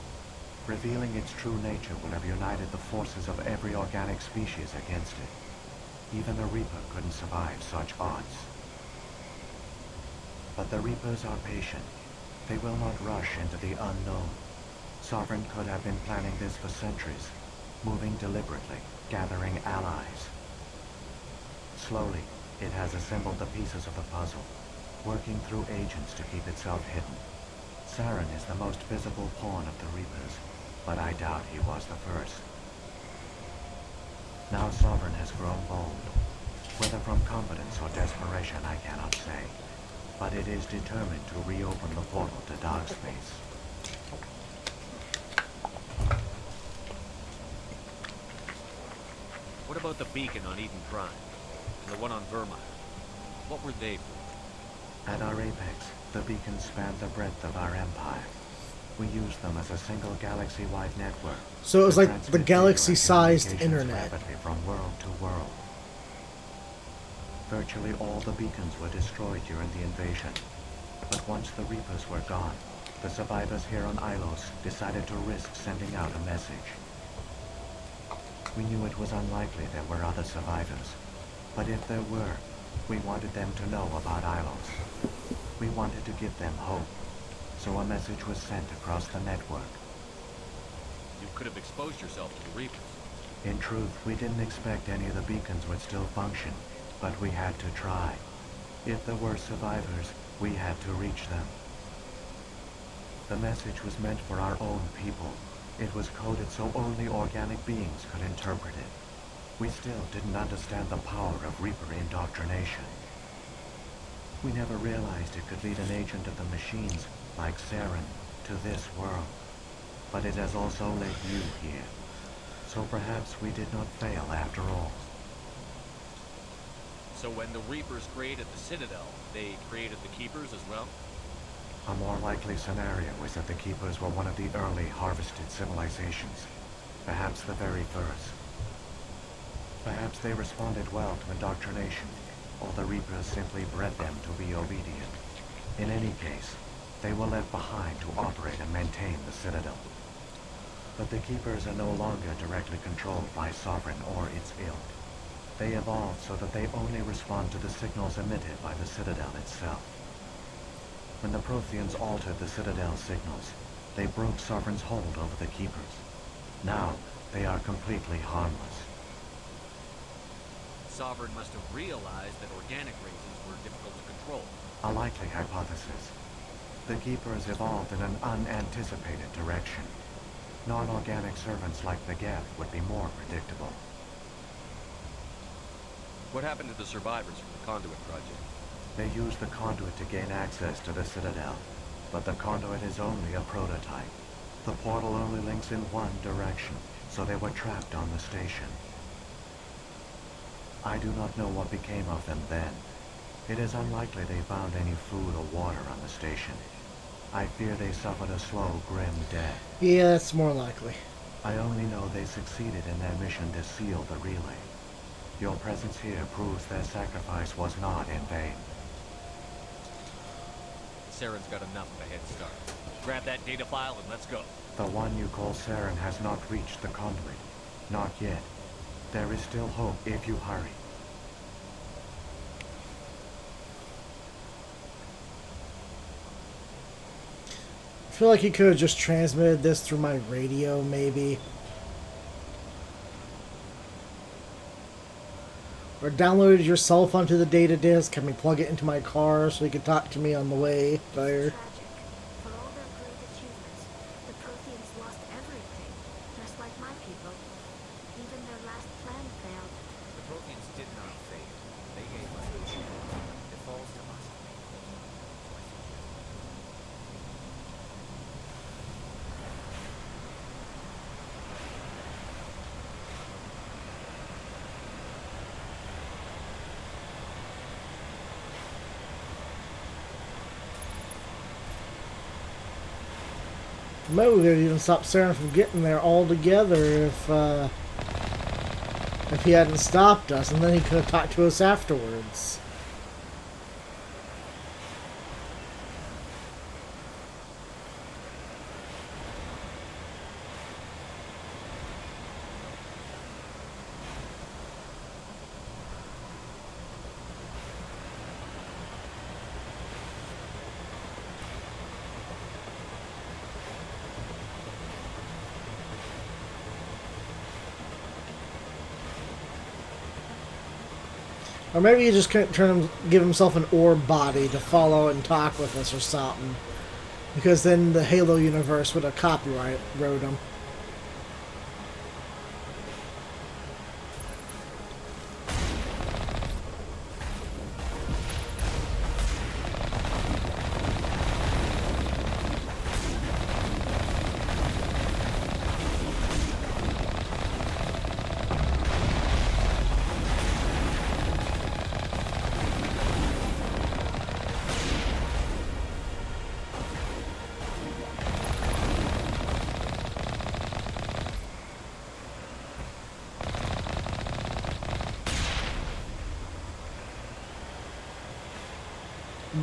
Revealing its true nature would have united the forces of every organic species against it. Even a Reaper couldn't survive such odds. But the Reapers are patient. They will not rush into the unknown. Sovereign could have been planning this for centuries, moving deliberately, gathering allies. Slowly, it has assembled the pieces of the puzzle, working through agents to keep itself hidden. Saren is the most visible pawn of the Reapers, but I doubt he was the first. Now Sovereign has grown bold. Whether from confidence or desperation, I cannot say. But it is determined to reopen the portal to dark space. What about the beacon on Eden Prime? And the one on Vermire? What were they for? At our apex, the beacons spanned the breadth of our empire. We used them as a single galaxy-wide network. So it was like the galaxy-sized communications internet. rapidly from world to world. Virtually all the beacons were destroyed during the invasion. But once the Reapers were gone, the survivors here on Ilos decided to risk sending out a message. We knew it was unlikely there were other survivors. But if there were, we wanted them to know about Ilos. We wanted to give them hope. So a message was sent across the network. You could have exposed yourself to the Reapers. In truth, we didn't expect any of the beacons would still function, but we had to try. If there were survivors, we had to reach them. The message was meant for our own people. It was coded so only organic beings could interpret it. We still didn't understand the power of Reaper indoctrination. We never realized it could lead an agent of the machines, like Saren, to this world. But it has also led you here. So perhaps we did not fail after all. So when the Reapers created the Citadel, they created the Keepers as well? A more likely scenario is that the Keepers were one of the early harvested civilizations. Perhaps the very first. Perhaps they responded well to indoctrination, or the Reapers simply bred them to be obedient. In any case, they were left behind to operate and maintain the Citadel. But the Keepers are no longer directly controlled by Sovereign or its ilk. They evolved so that they only respond to the signals emitted by the Citadel itself. When the Protheans altered the Citadel signals, they broke Sovereign's hold over the Keepers. Now, they are completely harmless. Sovereign must have realized that organic races were difficult to control. A likely hypothesis. The Keepers evolved in an unanticipated direction. Non-organic servants like the Geth would be more predictable. What happened to the survivors from the Conduit project? They used the Conduit to gain access to the Citadel, but the Conduit is only a prototype. The portal only links in one direction, so they were trapped on the station. I do not know what became of them then. It is unlikely they found any food or water on the station. I fear they suffered a slow, grim death. Yeah, that's more likely. I only know they succeeded in their mission to seal the relay. Your presence here proves their sacrifice was not in vain. Saren's got enough of a head start. Grab that data file and let's go. The one you call Saren has not reached the Conduit. Not yet. There is still hope if you hurry. I feel like he could have just transmitted this through my radio, maybe. Or downloaded your cell phone to the data disk, had me plug it into my car so he could talk to me on the way there. For all their great achievements, the Protheans lost everything, just like my people. Maybe we could even stop Saren from getting there altogether if he hadn't stopped us, and then he could have talked to us afterwards. Or maybe he just couldn't give himself an orb body to follow and talk with us or something. Because then the Halo universe would have copyright wrote him.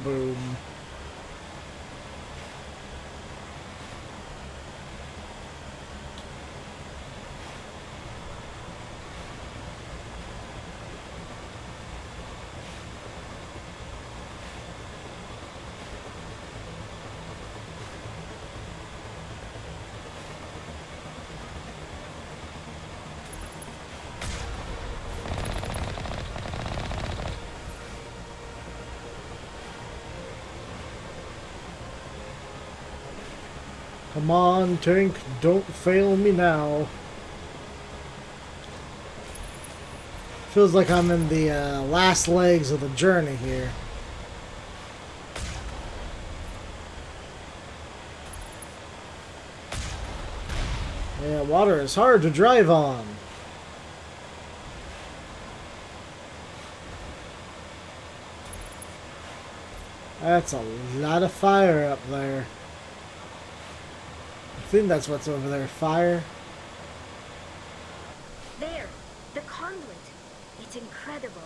Boom. Come on, tank, don't fail me now. Feels like I'm in the last legs of the journey here. Yeah, water is hard to drive on. That's a lot of fire up there. I think that's what's over there. Fire. There, the conduit. It's incredible.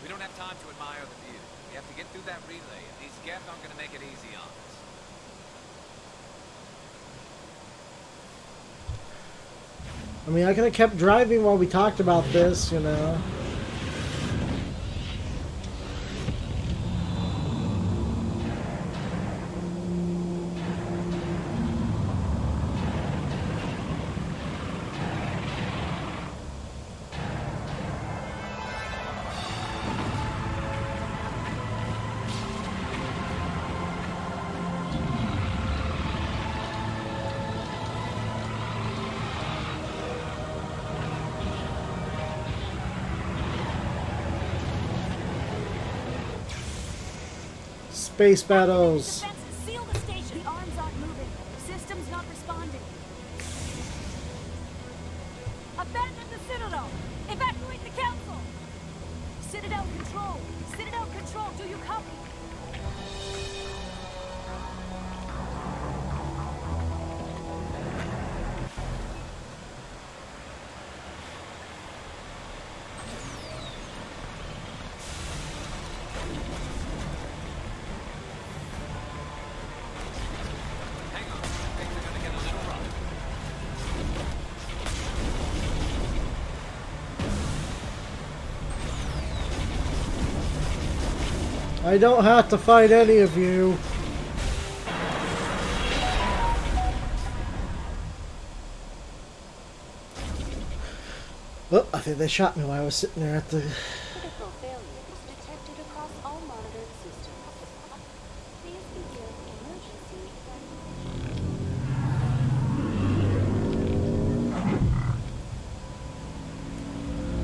We don't have time to admire the view. We have to get through that relay, and these Geth aren't going to make it easy on us. I mean, I could have kept driving while we talked about this, you know. Space battles. Seal the station. The arms aren't moving. System's not responding. Abandon the Citadel. Evacuate the Council. Citadel Control. Citadel Control. Do you copy? I don't have to fight any of you. Oh, I think they shot me while I was sitting there at the... Critical failure is detected across all monitored systems. Please begin emergency.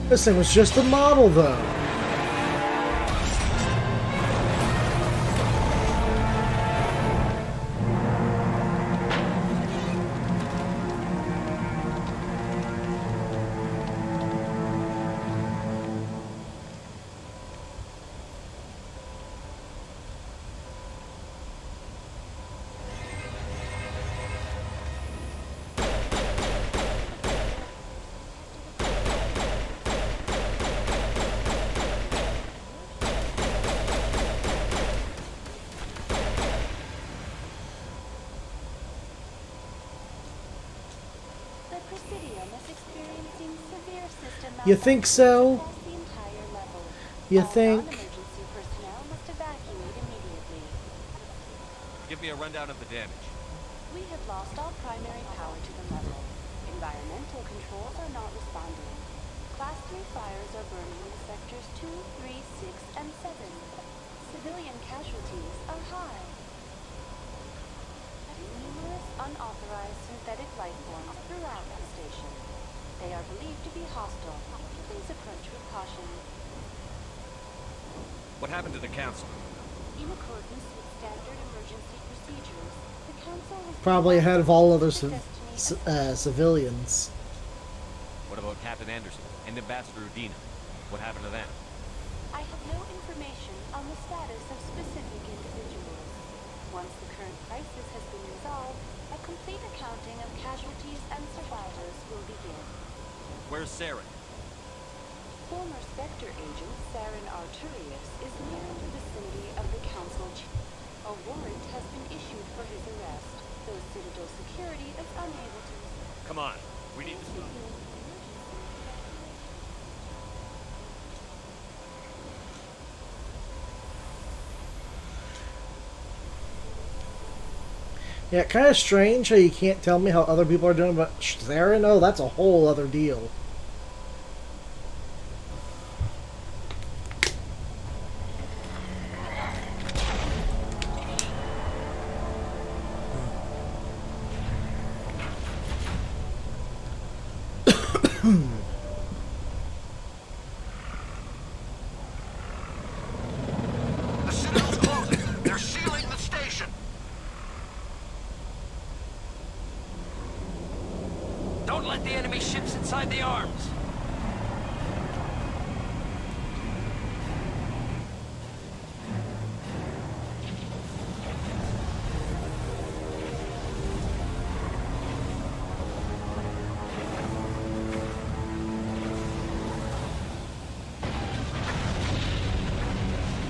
This thing was just a model, though. system is experiencing severe system You think so? across the entire level. You All think? non-emergency personnel must evacuate immediately. Give me a rundown of the damage. We have lost all primary power to the level. Environmental controls are not responding. Class 3 fires are burning in sectors 2, 3, 6, and 7. Civilian casualties are high. Numerous unauthorized synthetic life forms throughout the station. They are believed to be hostile. Please approach with caution. What happened to the council? In accordance with standard emergency procedures, the council has Probably ahead of all other civilians. What about Captain Anderson and Ambassador Udina? What happened to them? I have no information on the status of specific individuals. Once the current crisis has been resolved, a complete accounting of casualties and survivors will begin. Where's Saren? Former Spectre agent Saren Arturius is near the vicinity of the council. A warrant has been issued for his arrest, though Citadel security is unable to... Come on, we need to stop. Yeah, kind of strange how you can't tell me how other people are doing, but Saren, oh, that's a whole other deal. The Citadel's closing. They're sealing the station. Don't let the enemy ships inside the arms.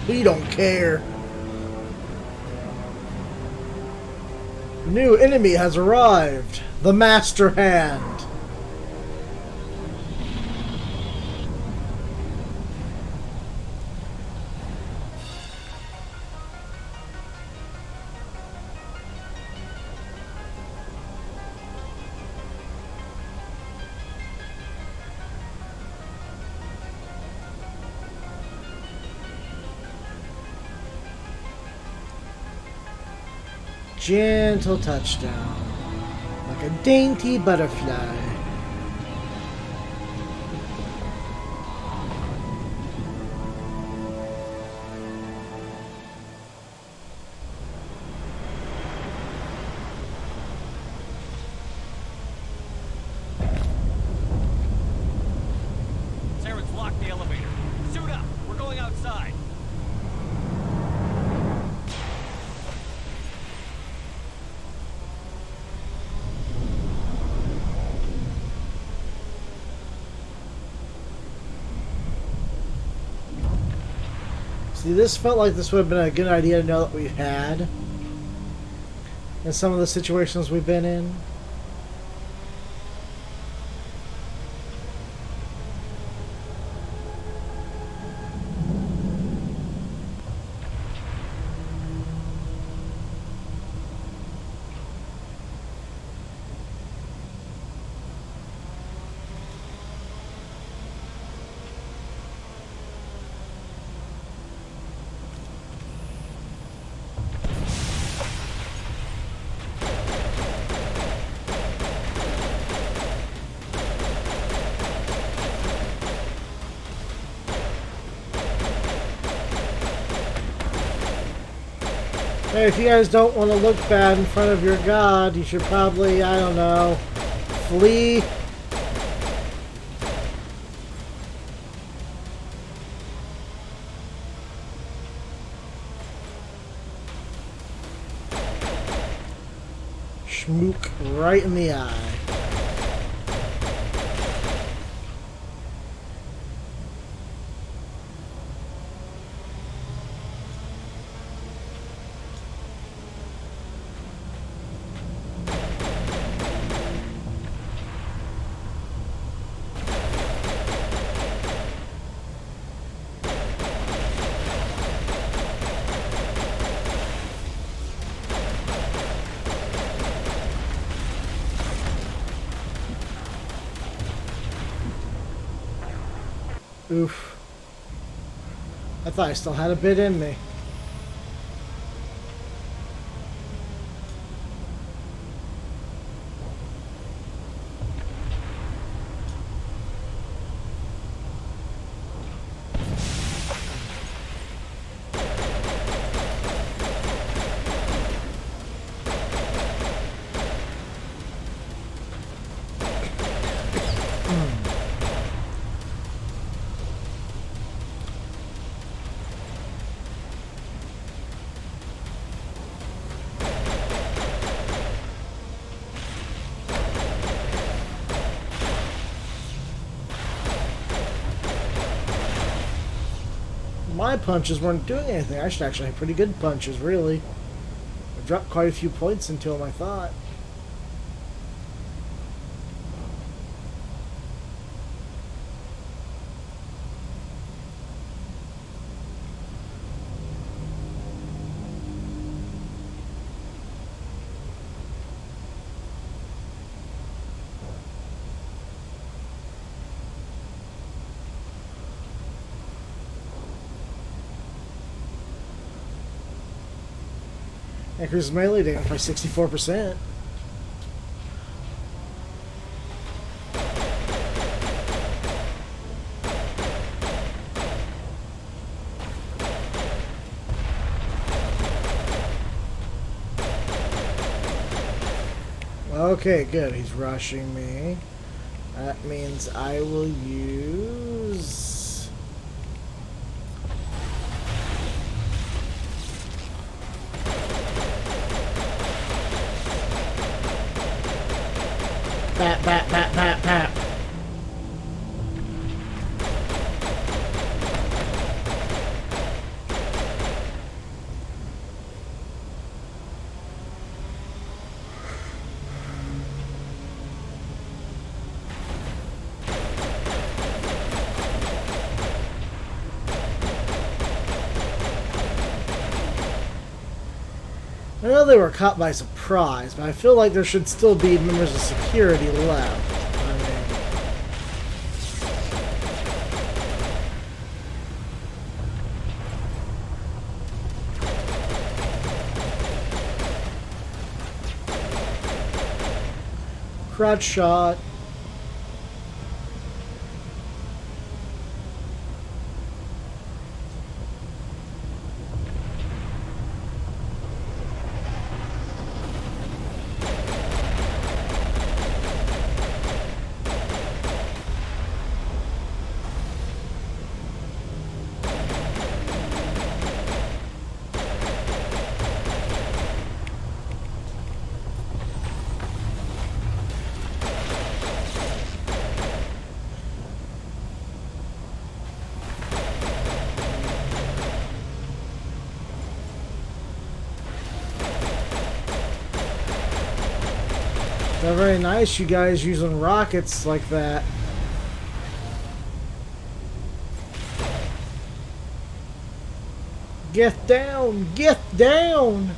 We don't care. The new enemy has arrived. The Master Hand. Gentle touchdown, like a dainty butterfly. Saren's locked the elevator. Suit up, we're going outside. See, this felt like this would have been a good idea to know that we've had in some of the situations we've been in. Hey, if you guys don't want to look bad in front of your god, you should probably, I don't know, flee. Schmook right in the eye. Oof. I thought I still had a bit in me. My punches weren't doing anything. I should actually have pretty good punches, really. I dropped quite a few points into them, I thought. Increases melee damage by 64%. Okay, good. He's rushing me. That means I will use... Bap, bap, bap, bap, bap. I know they were caught by surprise, but I feel like there should still be members of security left. Crotch shot. Not very nice, you guys using rockets like that. Get down! Get down!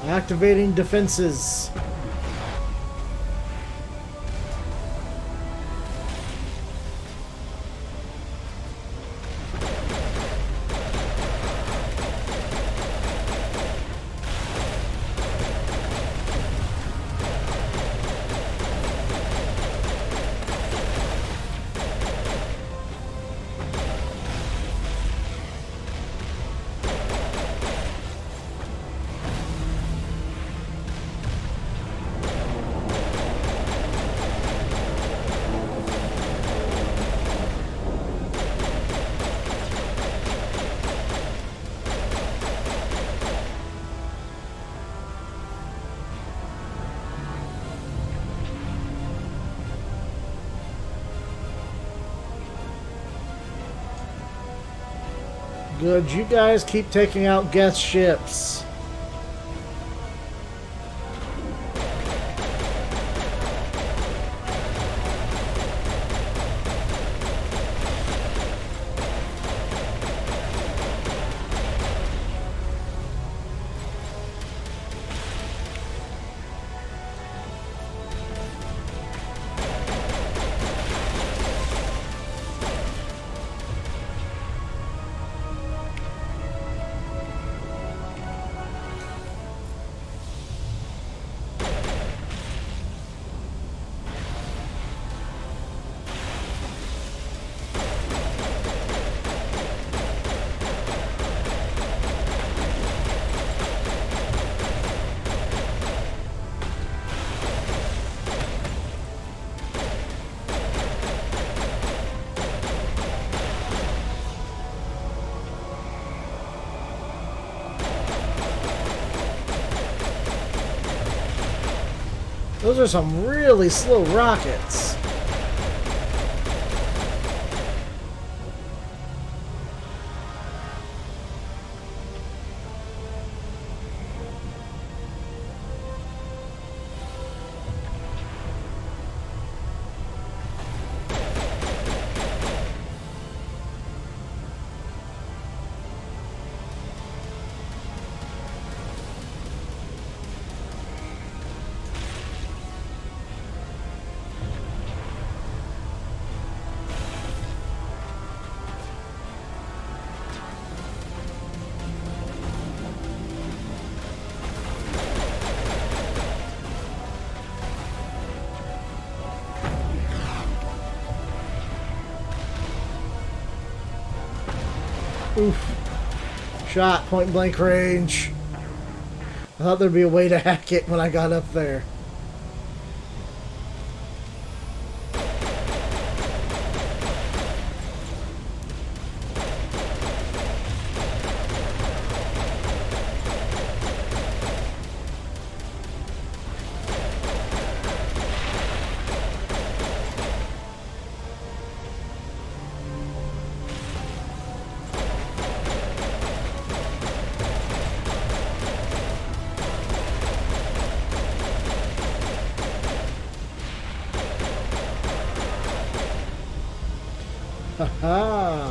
Activating defenses. Good, you guys keep taking out guest ships. Those are some really slow rockets. Oof. Shot point blank range. I thought there'd be a way to hack it when I got up there. Haha.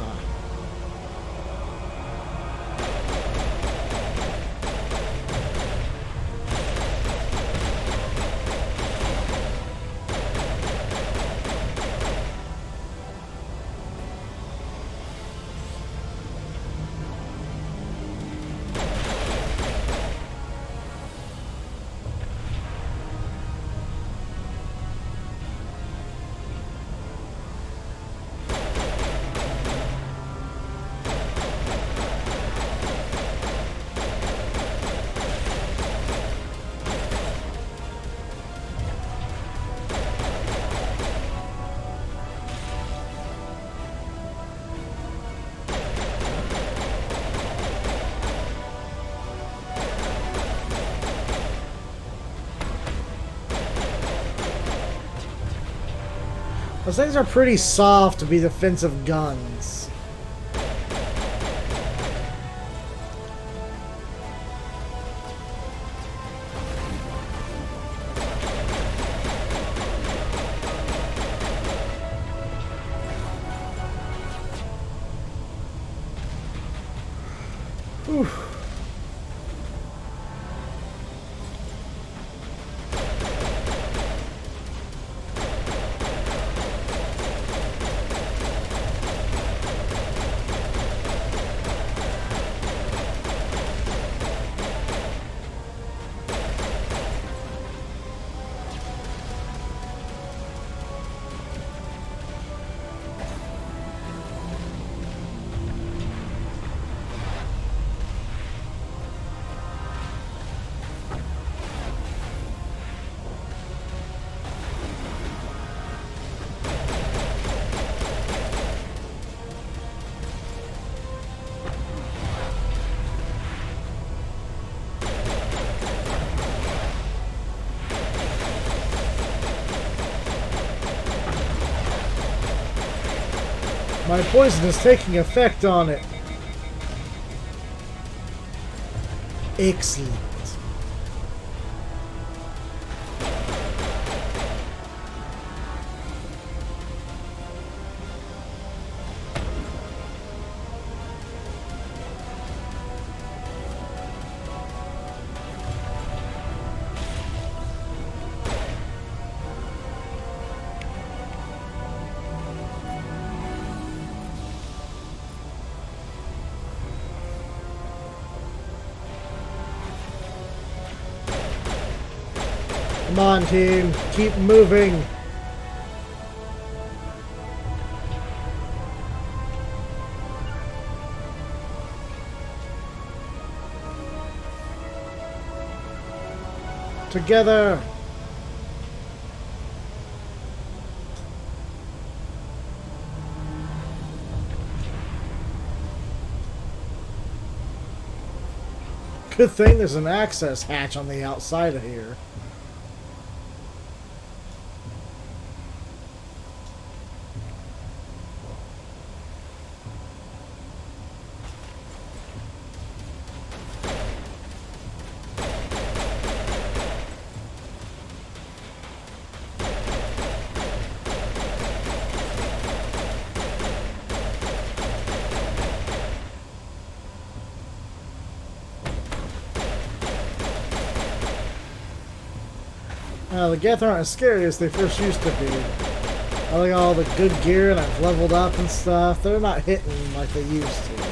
Those things are pretty soft to be defensive guns. Whew. My poison is taking effect on it. Excellent. Come on, team. Keep moving. Together. Good thing there's an access hatch on the outside of here. The Geth aren't as scary as they first used to be. I like all the good gear and I've leveled up and stuff. They're not hitting like they used to.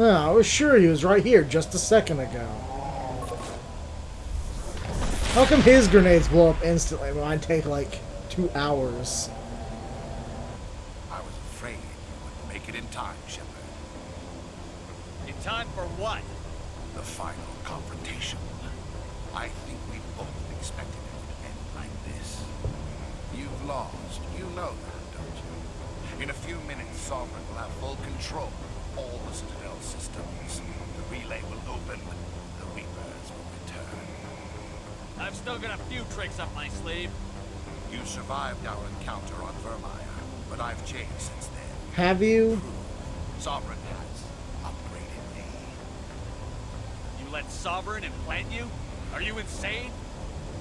I was sure he was right here just a second ago. How come his grenades blow up instantly when mine take like 2 hours? I was afraid you wouldn't make it in time, Shepard. In time for what? The final confrontation. I think we both expected it to end like this. You've lost. You know that, don't you? In a few minutes, Sovereign will have full control of all the Citadel systems. The relay will open. The Reapers will return. I've still got a few tricks up my sleeve. You survived our encounter on Vermeer, but I've changed since then. Have you? Sovereign has upgraded me. You let Sovereign implant you? Are you insane?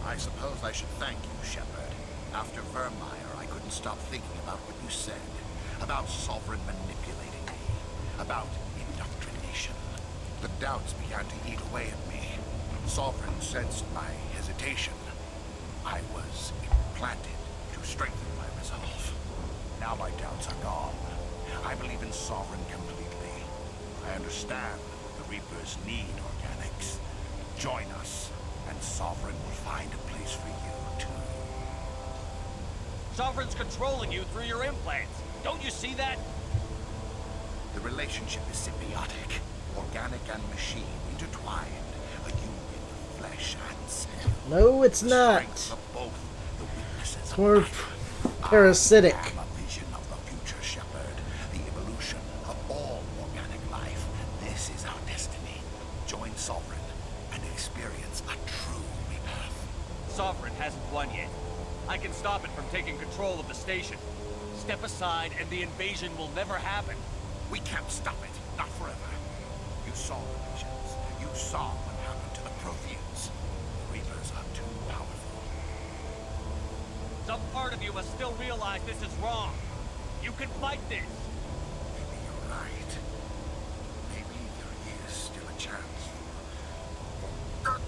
I suppose I should thank you, Shepard. After Vermeer, I couldn't stop thinking about what you said. About Sovereign manipulating me. About indoctrination. The doubts began to eat away at me. Sovereign sensed my hesitation. I was implanted to strengthen my resolve. Now my doubts are gone. I believe in Sovereign completely. I understand the Reapers need organics. Join us, and Sovereign will find a place for you, too. Sovereign's controlling you through your implants. Don't you see that? The relationship is symbiotic. Organic and machine intertwined. A union of flesh and sinew. No, it's not. It's more parasitic. I am a vision of the future, Shepard. The evolution of all organic life. This is our destiny. Join Sovereign and experience a true rebirth. Sovereign hasn't won yet. I can stop it from taking control of the station. Step aside and the invasion will never happen. We can't stop it. Not forever. You saw the visions. You saw what happened to the Protheans. The Reapers are too powerful. Some part of you must still realize this is wrong. You can fight this. Maybe you're right. Maybe there is still a chance for...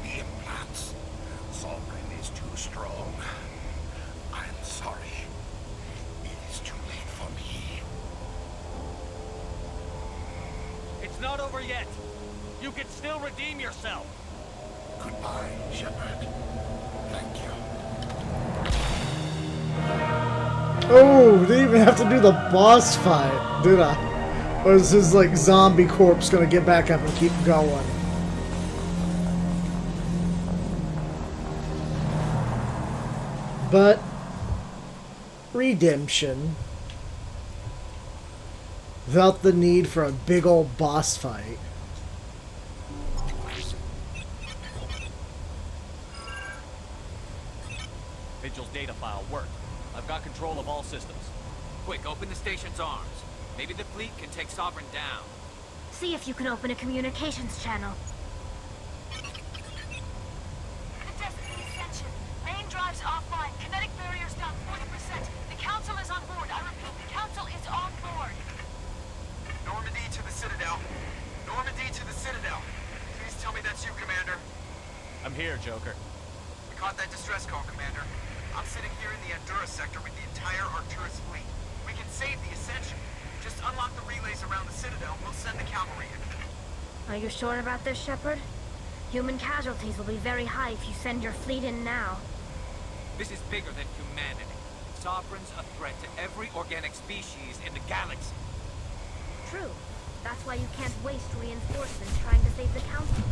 The implants. Sovereign is too strong. I'm sorry. It is too late for me. It's not over yet. You can still redeem yourself. Goodbye, Shepard. Thank you. Oh, didn't even have to do the boss fight, did I? Or is his, like, zombie corpse gonna get back up and keep going? But redemption without the need for a big old boss fight. Vigil's data file worked. I've got control of all systems. Quick, open the station's arms. Maybe the fleet can take Sovereign down. See if you can open a communications channel. The Destiny Ascension. Main drives offline. Kinetic barriers down 40%. The Council is on board. I repeat, the Council is on board. Normandy to the Citadel. Normandy to the Citadel. Please tell me that's you, Commander. I'm here, Joker. We caught that distress call, Commander. I'm sitting here in the Honduras sector with the entire Arcturus fleet. We can save the Ascension. Just unlock the relays around the Citadel. We'll send the cavalry in. Are you sure about this, Shepard? Human casualties will be very high if you send your fleet in now. This is bigger than humanity. Sovereign's a threat to every organic species in the galaxy. True. That's why you can't waste reinforcements trying to save the Council.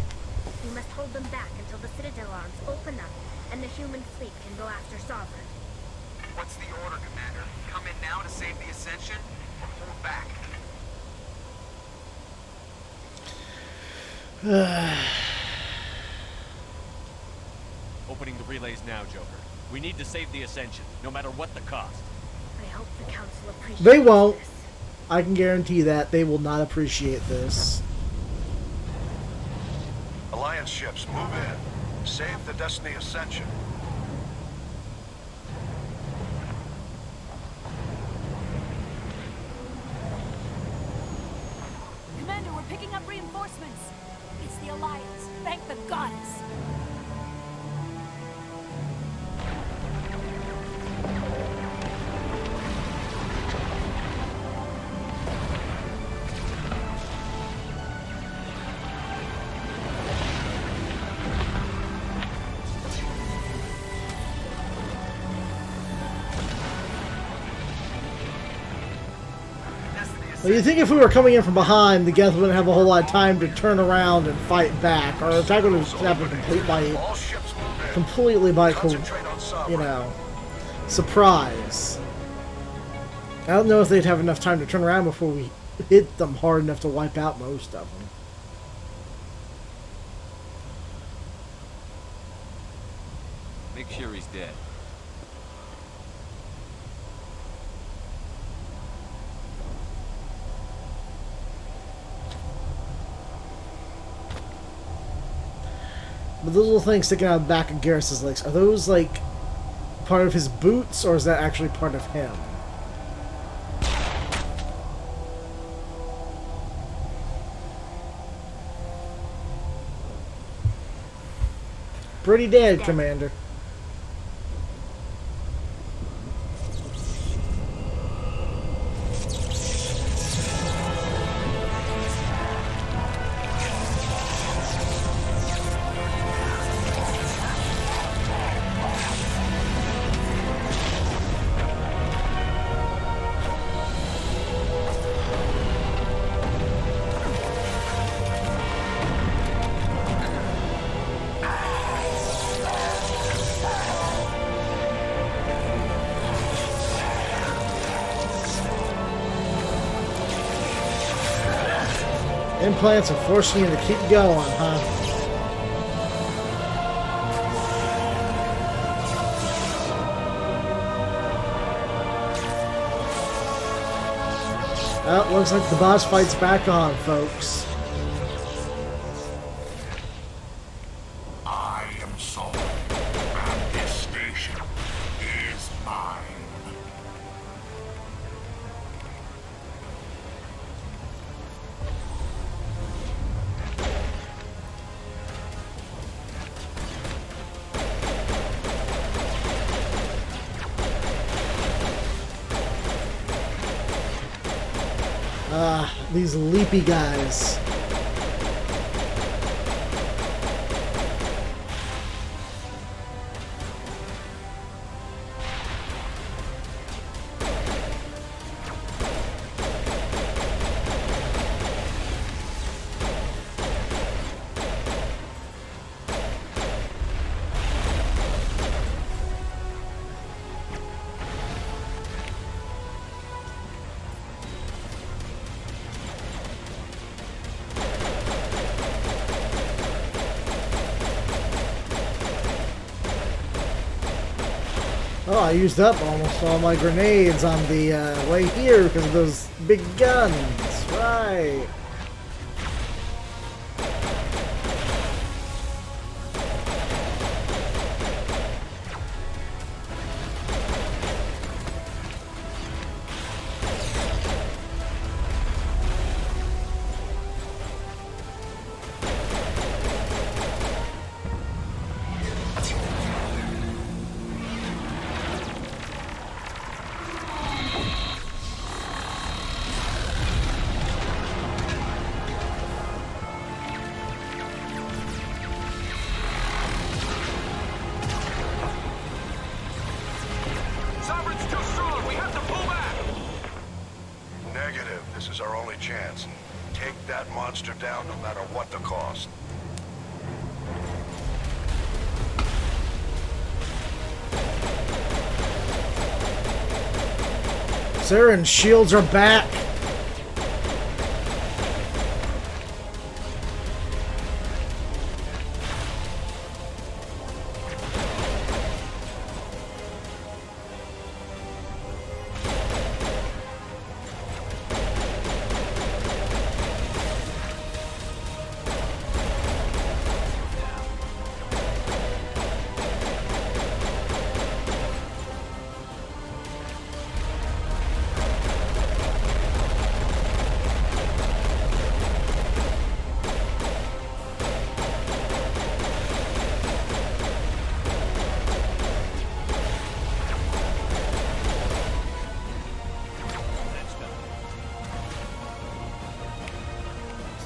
You must hold them back until the Citadel arms open up and the human fleet can go after Sovereign. What's the order, Commander? Come in now to save the Ascension, or hold back? Opening the relays now, Joker. We need to save the Ascension, no matter what the cost. I hope the Council appreciates They won't. this. I can guarantee that. They will not appreciate this. Alliance ships, move in. Save the Destiny Ascension. Commander, we're picking up reinforcements. It's the Alliance. Thank the goddess. Well, you think if we were coming in from behind, the Geth wouldn't have a whole lot of time to turn around and fight back. Our attack would have happened completely by, you know, surprise. I don't know if they'd have enough time to turn around before we hit them hard enough to wipe out most of them. Make sure he's dead. But those little things sticking out of the back of Garrus's legs, are those, like, part of his boots, or is that actually part of him? Pretty dead, Commander. Implants are forcing you to keep going, huh? Well, looks like the boss fight's back on, folks. I am Saul, and this station is mine. These leapy guys. Oh, I used up almost all my grenades on the way here because of those big guns. Right. Sovereign's too strong. We have to pull back. Negative. This is our only chance. Take that monster down no matter what the cost. Saren's shields are back.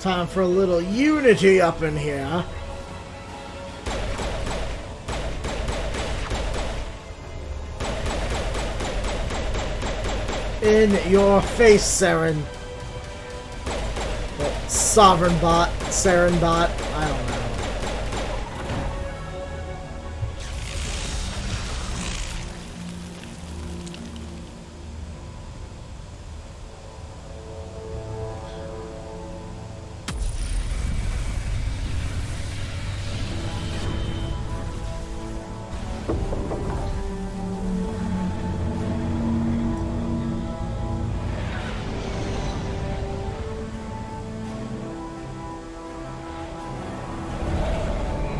Time for a little unity up in here. In your face, Saren. That Sovereign bot, Saren bot, I don't know.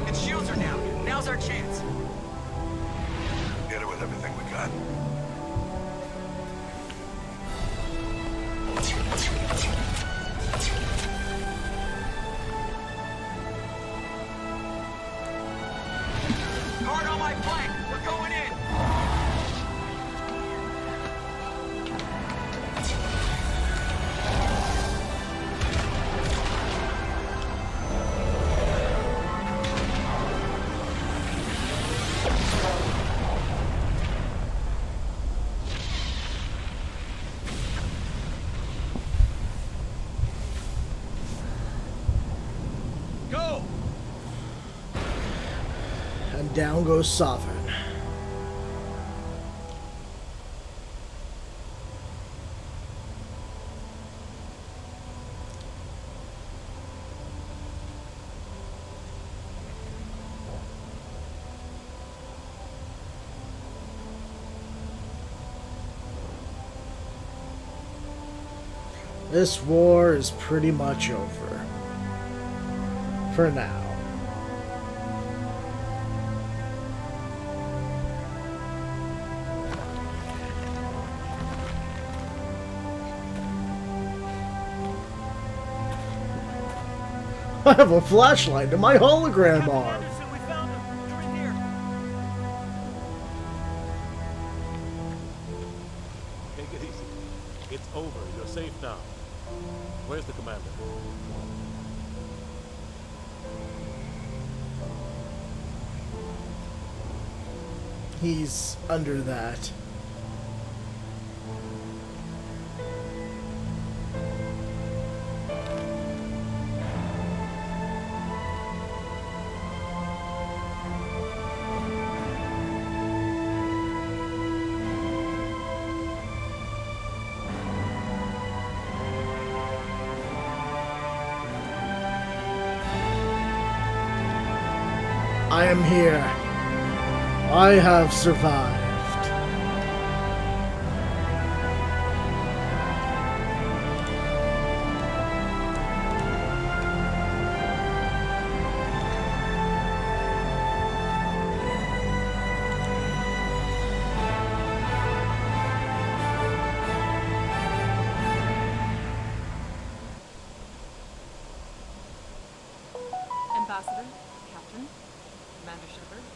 Its shields are down. Now's our chance. Hit it with everything we got. Guard on my flank. We're going in. Go! And down goes Sovereign. This war is pretty much over. For now. I have a flashlight in my hologram arm. We found him. They're in here. Take it easy. It's over. You're safe now. Where's the commander? He's under that. I am here. I have survived. Ambassador, Captain, Commander Shepard.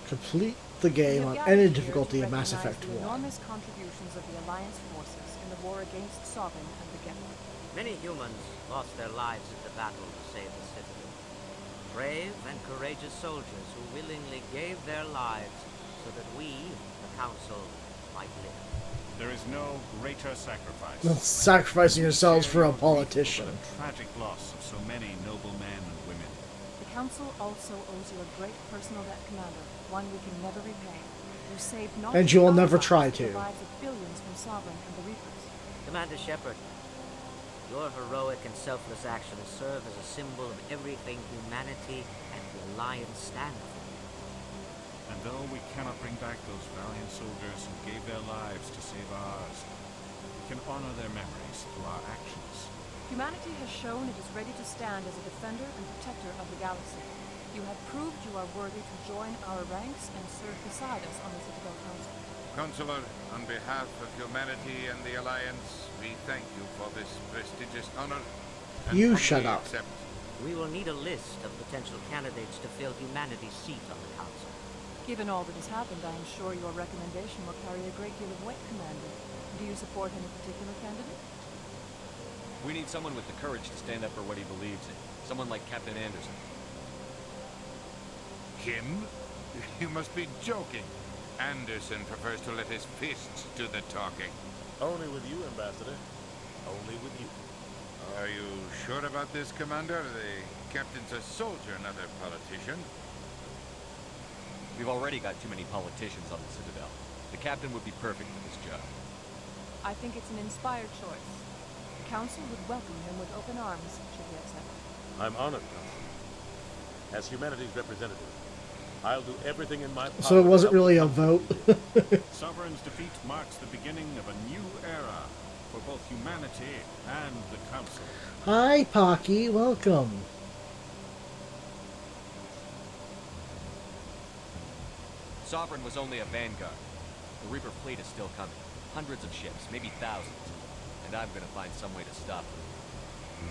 Complete the We game have on gathered any here difficulty to in Mass recognize Effect the 1. enormous contributions of the Alliance forces in the war against Sovereign and the Geth. Many humans lost their lives in the battle to save the Citadel. Brave and courageous soldiers who willingly gave their lives so that we, the Council, might live. There is no greater sacrifice. Sacrificing yourselves for a politician. The tragic loss of so many noble men and women. The Council also owes you a great personal debt, Commander, one we can never repay. You saved not And you will just our never lives, try but to. the lives of billions from Sovereign and the Reapers. Commander Shepard, your heroic and selfless actions serve as a symbol of everything humanity and the Alliance stand for. And though we cannot bring back those valiant soldiers who gave their lives to save ours, we can honor their memories through our actions. Humanity has shown it is ready to stand as a defender and protector of the galaxy. You have proved you are worthy to join our ranks and serve beside us on the Citadel Council. Consular, on behalf of humanity and the Alliance, we thank you for this prestigious honor. And You humbly shut up. accept. We will need a list of potential candidates to fill humanity's seat on the Council. Given all that has happened, I am sure your recommendation will carry a great deal of weight, Commander. Do you support any particular candidate? We need someone with the courage to stand up for what he believes in. Someone like Captain Anderson. Him? You must be joking. Anderson prefers to let his fists do the talking. Only with you, Ambassador. Only with you. Are you sure about this, Commander? The captain's a soldier, not a politician. We've already got too many politicians on the Citadel. The captain would be perfect for this job. I think it's an inspired choice. The Council would welcome him with open arms, should he accept. I'm honored, Council. As humanity's representative, I'll do everything in my power. So it wasn't to help really a vote. Sovereign's defeat marks the beginning of a new era for both humanity and the Council. Hi, Pocky. Welcome. Sovereign was only a vanguard. The Reaper fleet is still coming. Hundreds of ships, maybe thousands. And I'm gonna find some way to stop them.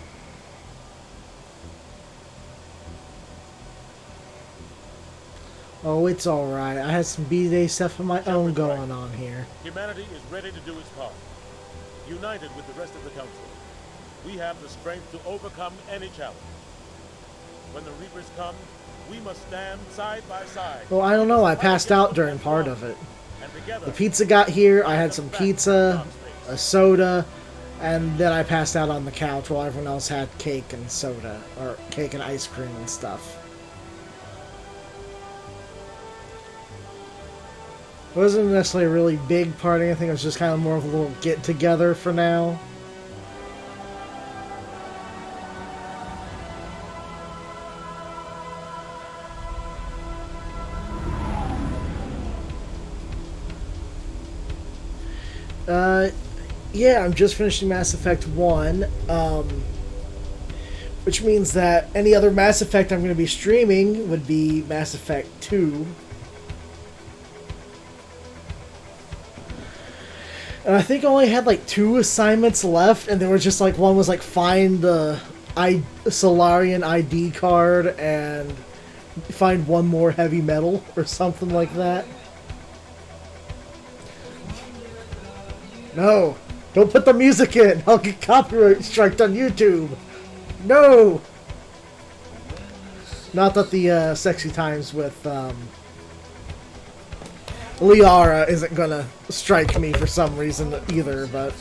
Oh, it's alright. I had some B-Day stuff of my own going on here. Humanity is ready to do its part. United with the rest of the Council, we have the strength to overcome any challenge. When the Reapers come, we must stand side by side. Well, I don't know. I passed out during part of it. The pizza got here. I had some pizza, a soda, and then I passed out on the couch while everyone else had cake and soda, or cake and ice cream and stuff. It wasn't necessarily a really big party. I think it was just kind of more of a little get-together for now. Yeah, I'm just finishing Mass Effect 1, which means that any other Mass Effect I'm going to be streaming would be Mass Effect 2. And I think I only had like 2 assignments left, and they were just like, one was like find the Solarian ID card and find one more heavy metal or something like that. No! Don't put the music in! I'll get copyright striked on YouTube! No! Not that the sexy times with Liara isn't gonna strike me for some reason either, but...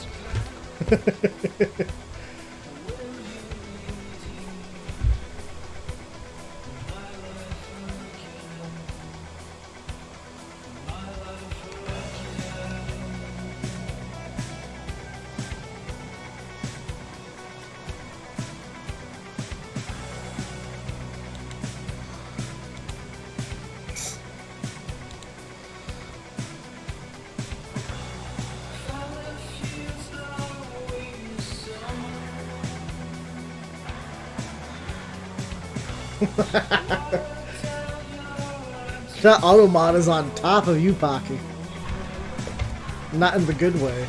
That automod is on top of you, Pocky. Not in the good way.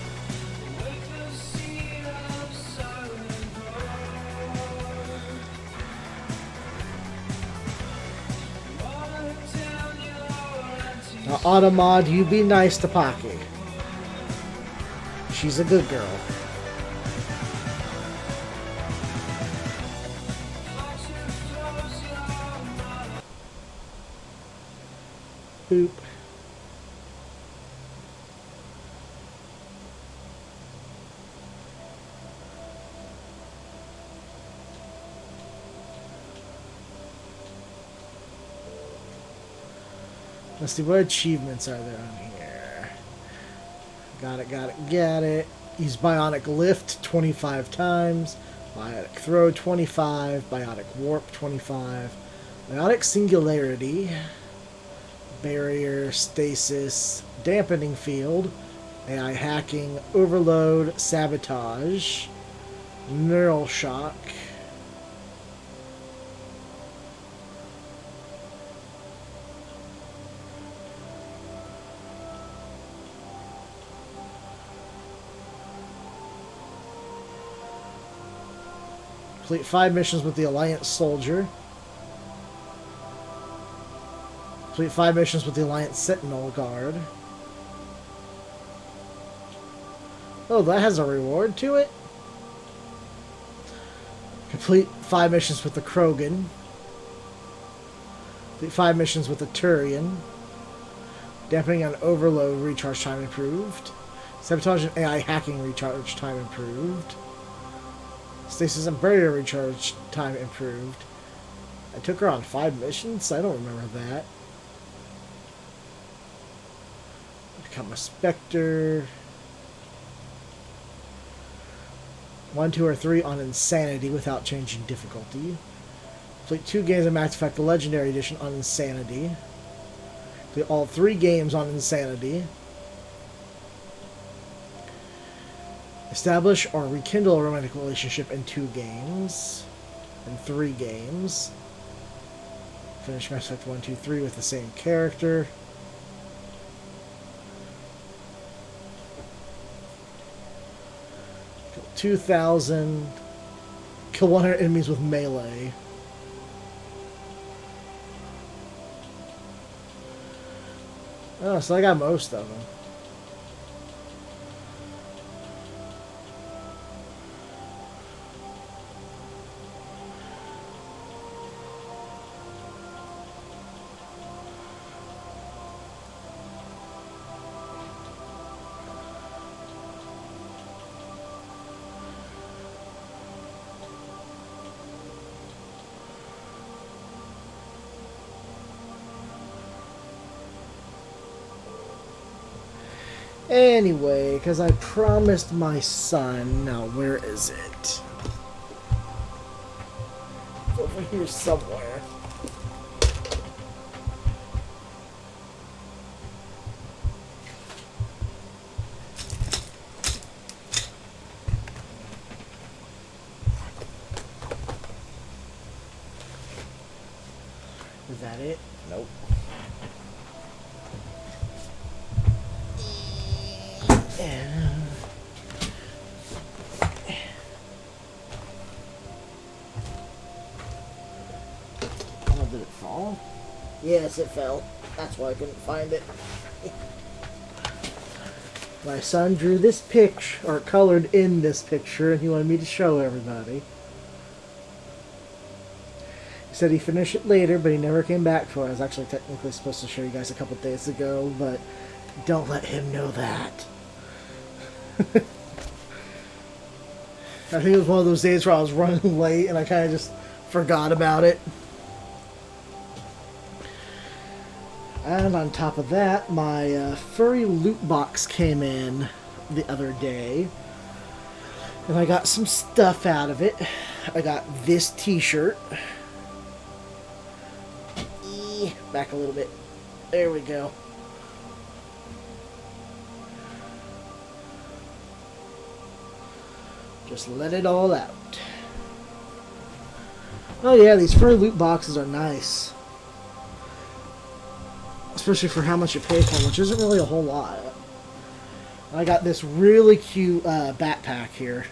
Now, Automod, you be nice to Pocky. She's a good girl. Boop. Let's see, what achievements are there on here? Got it. Use Bionic Lift 25 times. Bionic Throw 25. Bionic Warp 25. Bionic Singularity. Barrier, Stasis, Dampening Field. AI Hacking, Overload, Sabotage. Neural Shock. Complete 5 missions with the Alliance Soldier. Complete 5 missions with the Alliance Sentinel Guard. Oh, that has a reward to it? Complete 5 missions with the Krogan. Complete 5 missions with the Turian. Dampening on Overload, recharge time improved. Sabotage and AI Hacking, recharge time improved. Stasis and Barrier, recharge time improved. I took her on 5 missions? I don't remember that. Become a Spectre. 1, 2, or 3 on Insanity without changing difficulty. Complete 2 games of Mass Effect Legendary Edition on Insanity. Complete all 3 games on Insanity. Establish or rekindle a romantic relationship in 2 games. In 3 games. Finish Mass Effect 1, 2, 3 with the same character. Kill 2,000. Kill 100 enemies with melee. Oh, so I got most of them. Anyway, because I promised my son... Now, where is it? It's over here somewhere. Is that it? Nope. Oh, did it fall? Yes, it fell. That's why I couldn't find it. My son drew this picture, or colored in this picture, and he wanted me to show everybody. He said he'd finish it later, but he never came back for it. I was actually technically supposed to show you guys a couple days ago, but don't let him know that. I think it was one of those days where I was running late and I kind of just forgot about it. And on top of that, my furry loot box came in the other day. And I got some stuff out of it. I got this t-shirt. Back a little bit. There we go. Just let it all out. Oh yeah, these furry loot boxes are nice. Especially for how much you pay for them, which isn't really a whole lot. I got this really cute backpack here.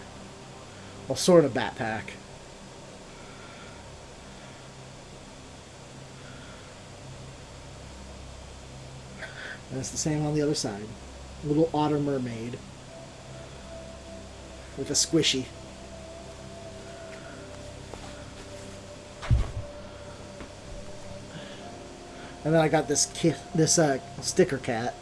Well, sort of backpack. And it's the same on the other side. Little otter mermaid. With a squishy. And then I got this sticker cat.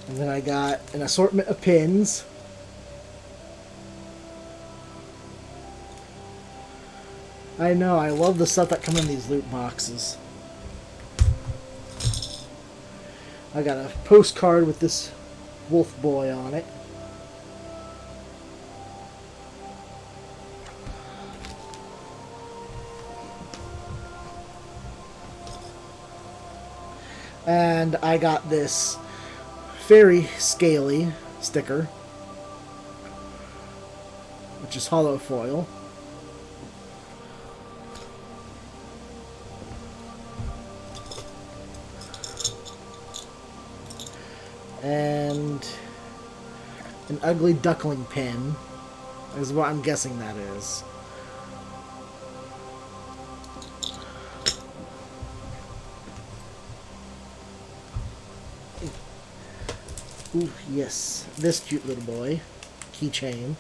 And then I got an assortment of pins. I know, I love the stuff that come in these loot boxes. I got a postcard with this wolf boy on it. And I got this very scaly sticker, which is hollow foil. And an ugly duckling pin is what I'm guessing that is. Ooh, yes. This cute little boy. Keychain.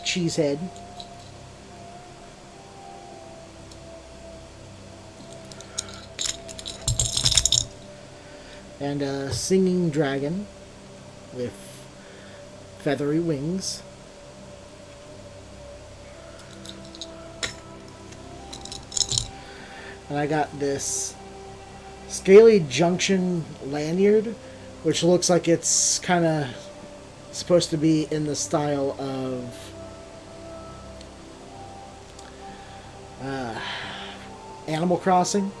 Cheesehead. And a singing dragon with feathery wings. And I got this Scaly Junction lanyard, which looks like it's kind of supposed to be in the style of Animal Crossing.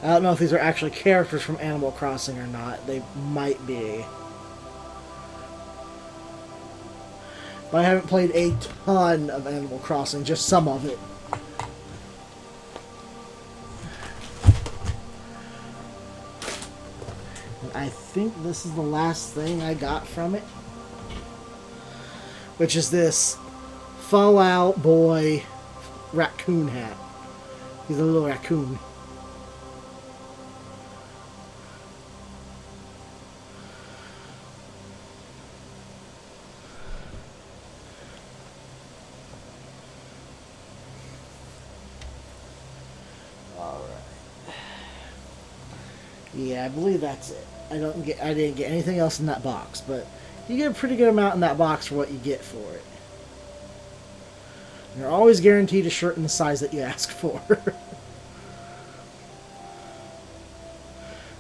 I don't know if these are actually characters from Animal Crossing or not. They might be. But I haven't played a ton of Animal Crossing, just some of it. And I think this is the last thing I got from it, which is this Fallout Boy raccoon hat. He's a little raccoon. Yeah, I believe that's it. I didn't get anything else in that box, but you get a pretty good amount in that box for what you get for it. You're always guaranteed a shirt in the size that you ask for.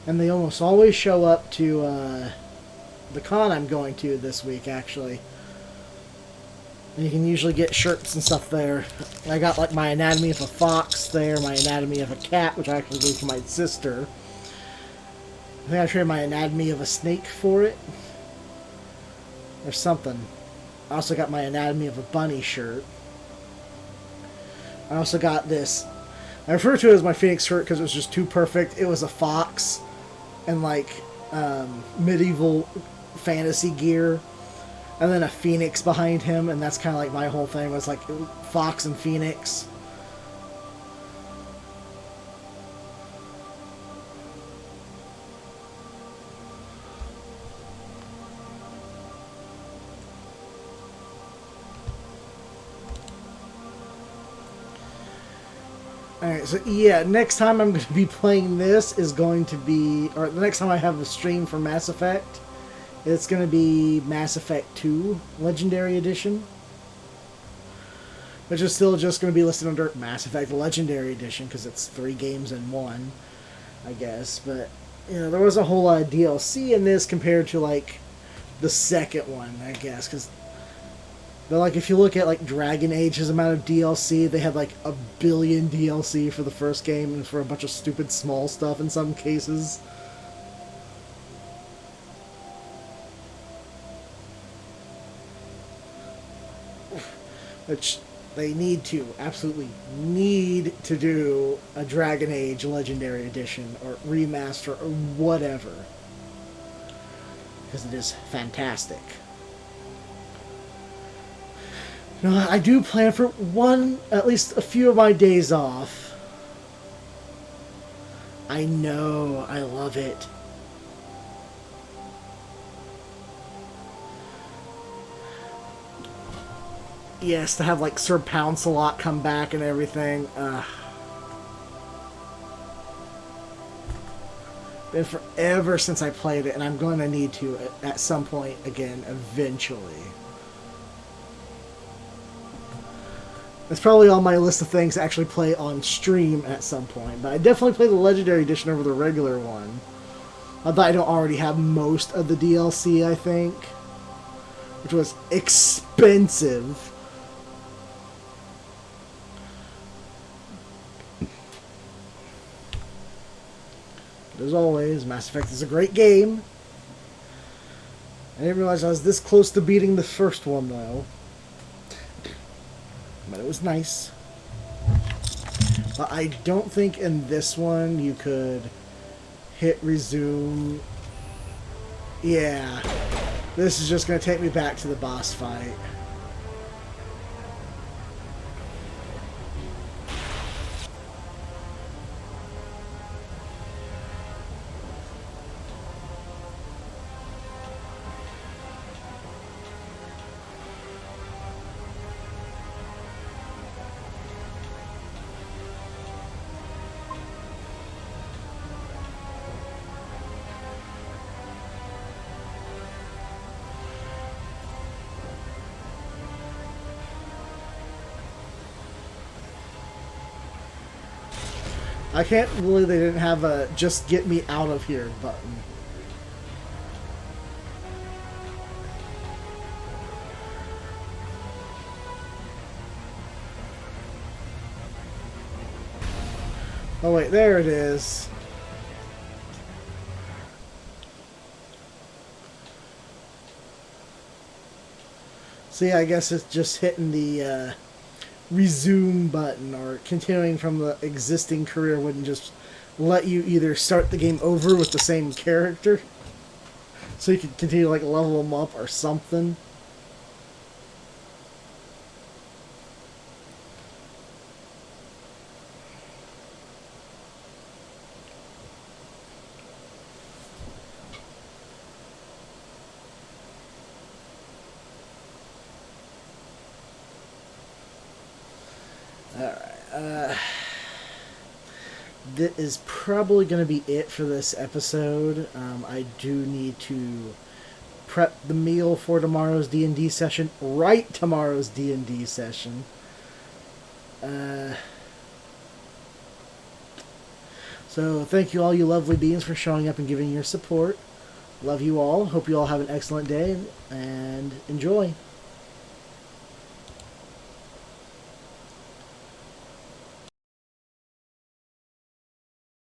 And they almost always show up to the con I'm going to this week, actually. And you can usually get shirts and stuff there. I got like my anatomy of a fox there, my anatomy of a cat, which I actually gave to my sister. I think I traded my anatomy of a snake for it. Or something. I also got my anatomy of a bunny shirt. I also got this. I refer to it as my Phoenix shirt because it was just too perfect. It was a fox and like medieval fantasy gear. And then a phoenix behind him. And that's kind of like my whole thing was like fox and phoenix. Alright, so yeah, next time I'm going to be playing this is going to be, or the next time I have a stream for Mass Effect, it's going to be Mass Effect 2 Legendary Edition. Which is still just going to be listed under Mass Effect Legendary Edition, because it's 3 games in 1, I guess. But, you know, there was a whole lot of DLC in this compared to, like, the second one, I guess, because... But, like, if you look at, like, Dragon Age's amount of DLC, they had, like, 1 billion DLC for the first game and for a bunch of stupid small stuff in some cases. which they need to, absolutely need to do a Dragon Age Legendary Edition or remaster or whatever. Because it is fantastic. Now, I do plan for at least a few of my days off. I know, I love it. Yes, to have like Sir Pouncelot come back and everything. Been forever since I played it, and I'm going to need to at some point again, eventually. It's probably on my list of things to actually play on stream at some point, but I definitely play the Legendary Edition over the regular one. Although I don't already have most of the DLC, I think. Which was expensive. As always, Mass Effect is a great game. I didn't realize I was this close to beating the first one, though. But it was nice. But I don't think in this one you could hit resume. Yeah. This is just going to take me back to the boss fight. I can't believe they didn't have a just get me out of here button. Oh wait, there it is. See, I guess it's just hitting the resume button, or continuing from the existing career wouldn't just let you either start the game over with the same character, so you could continue to like level them up or something. That is probably going to be it for this episode. I do need to prep the meal for tomorrow's D&D session. Write tomorrow's D&D session. So thank you all, you lovely beings, for showing up and giving your support. Love you all. Hope you all have an excellent day and enjoy.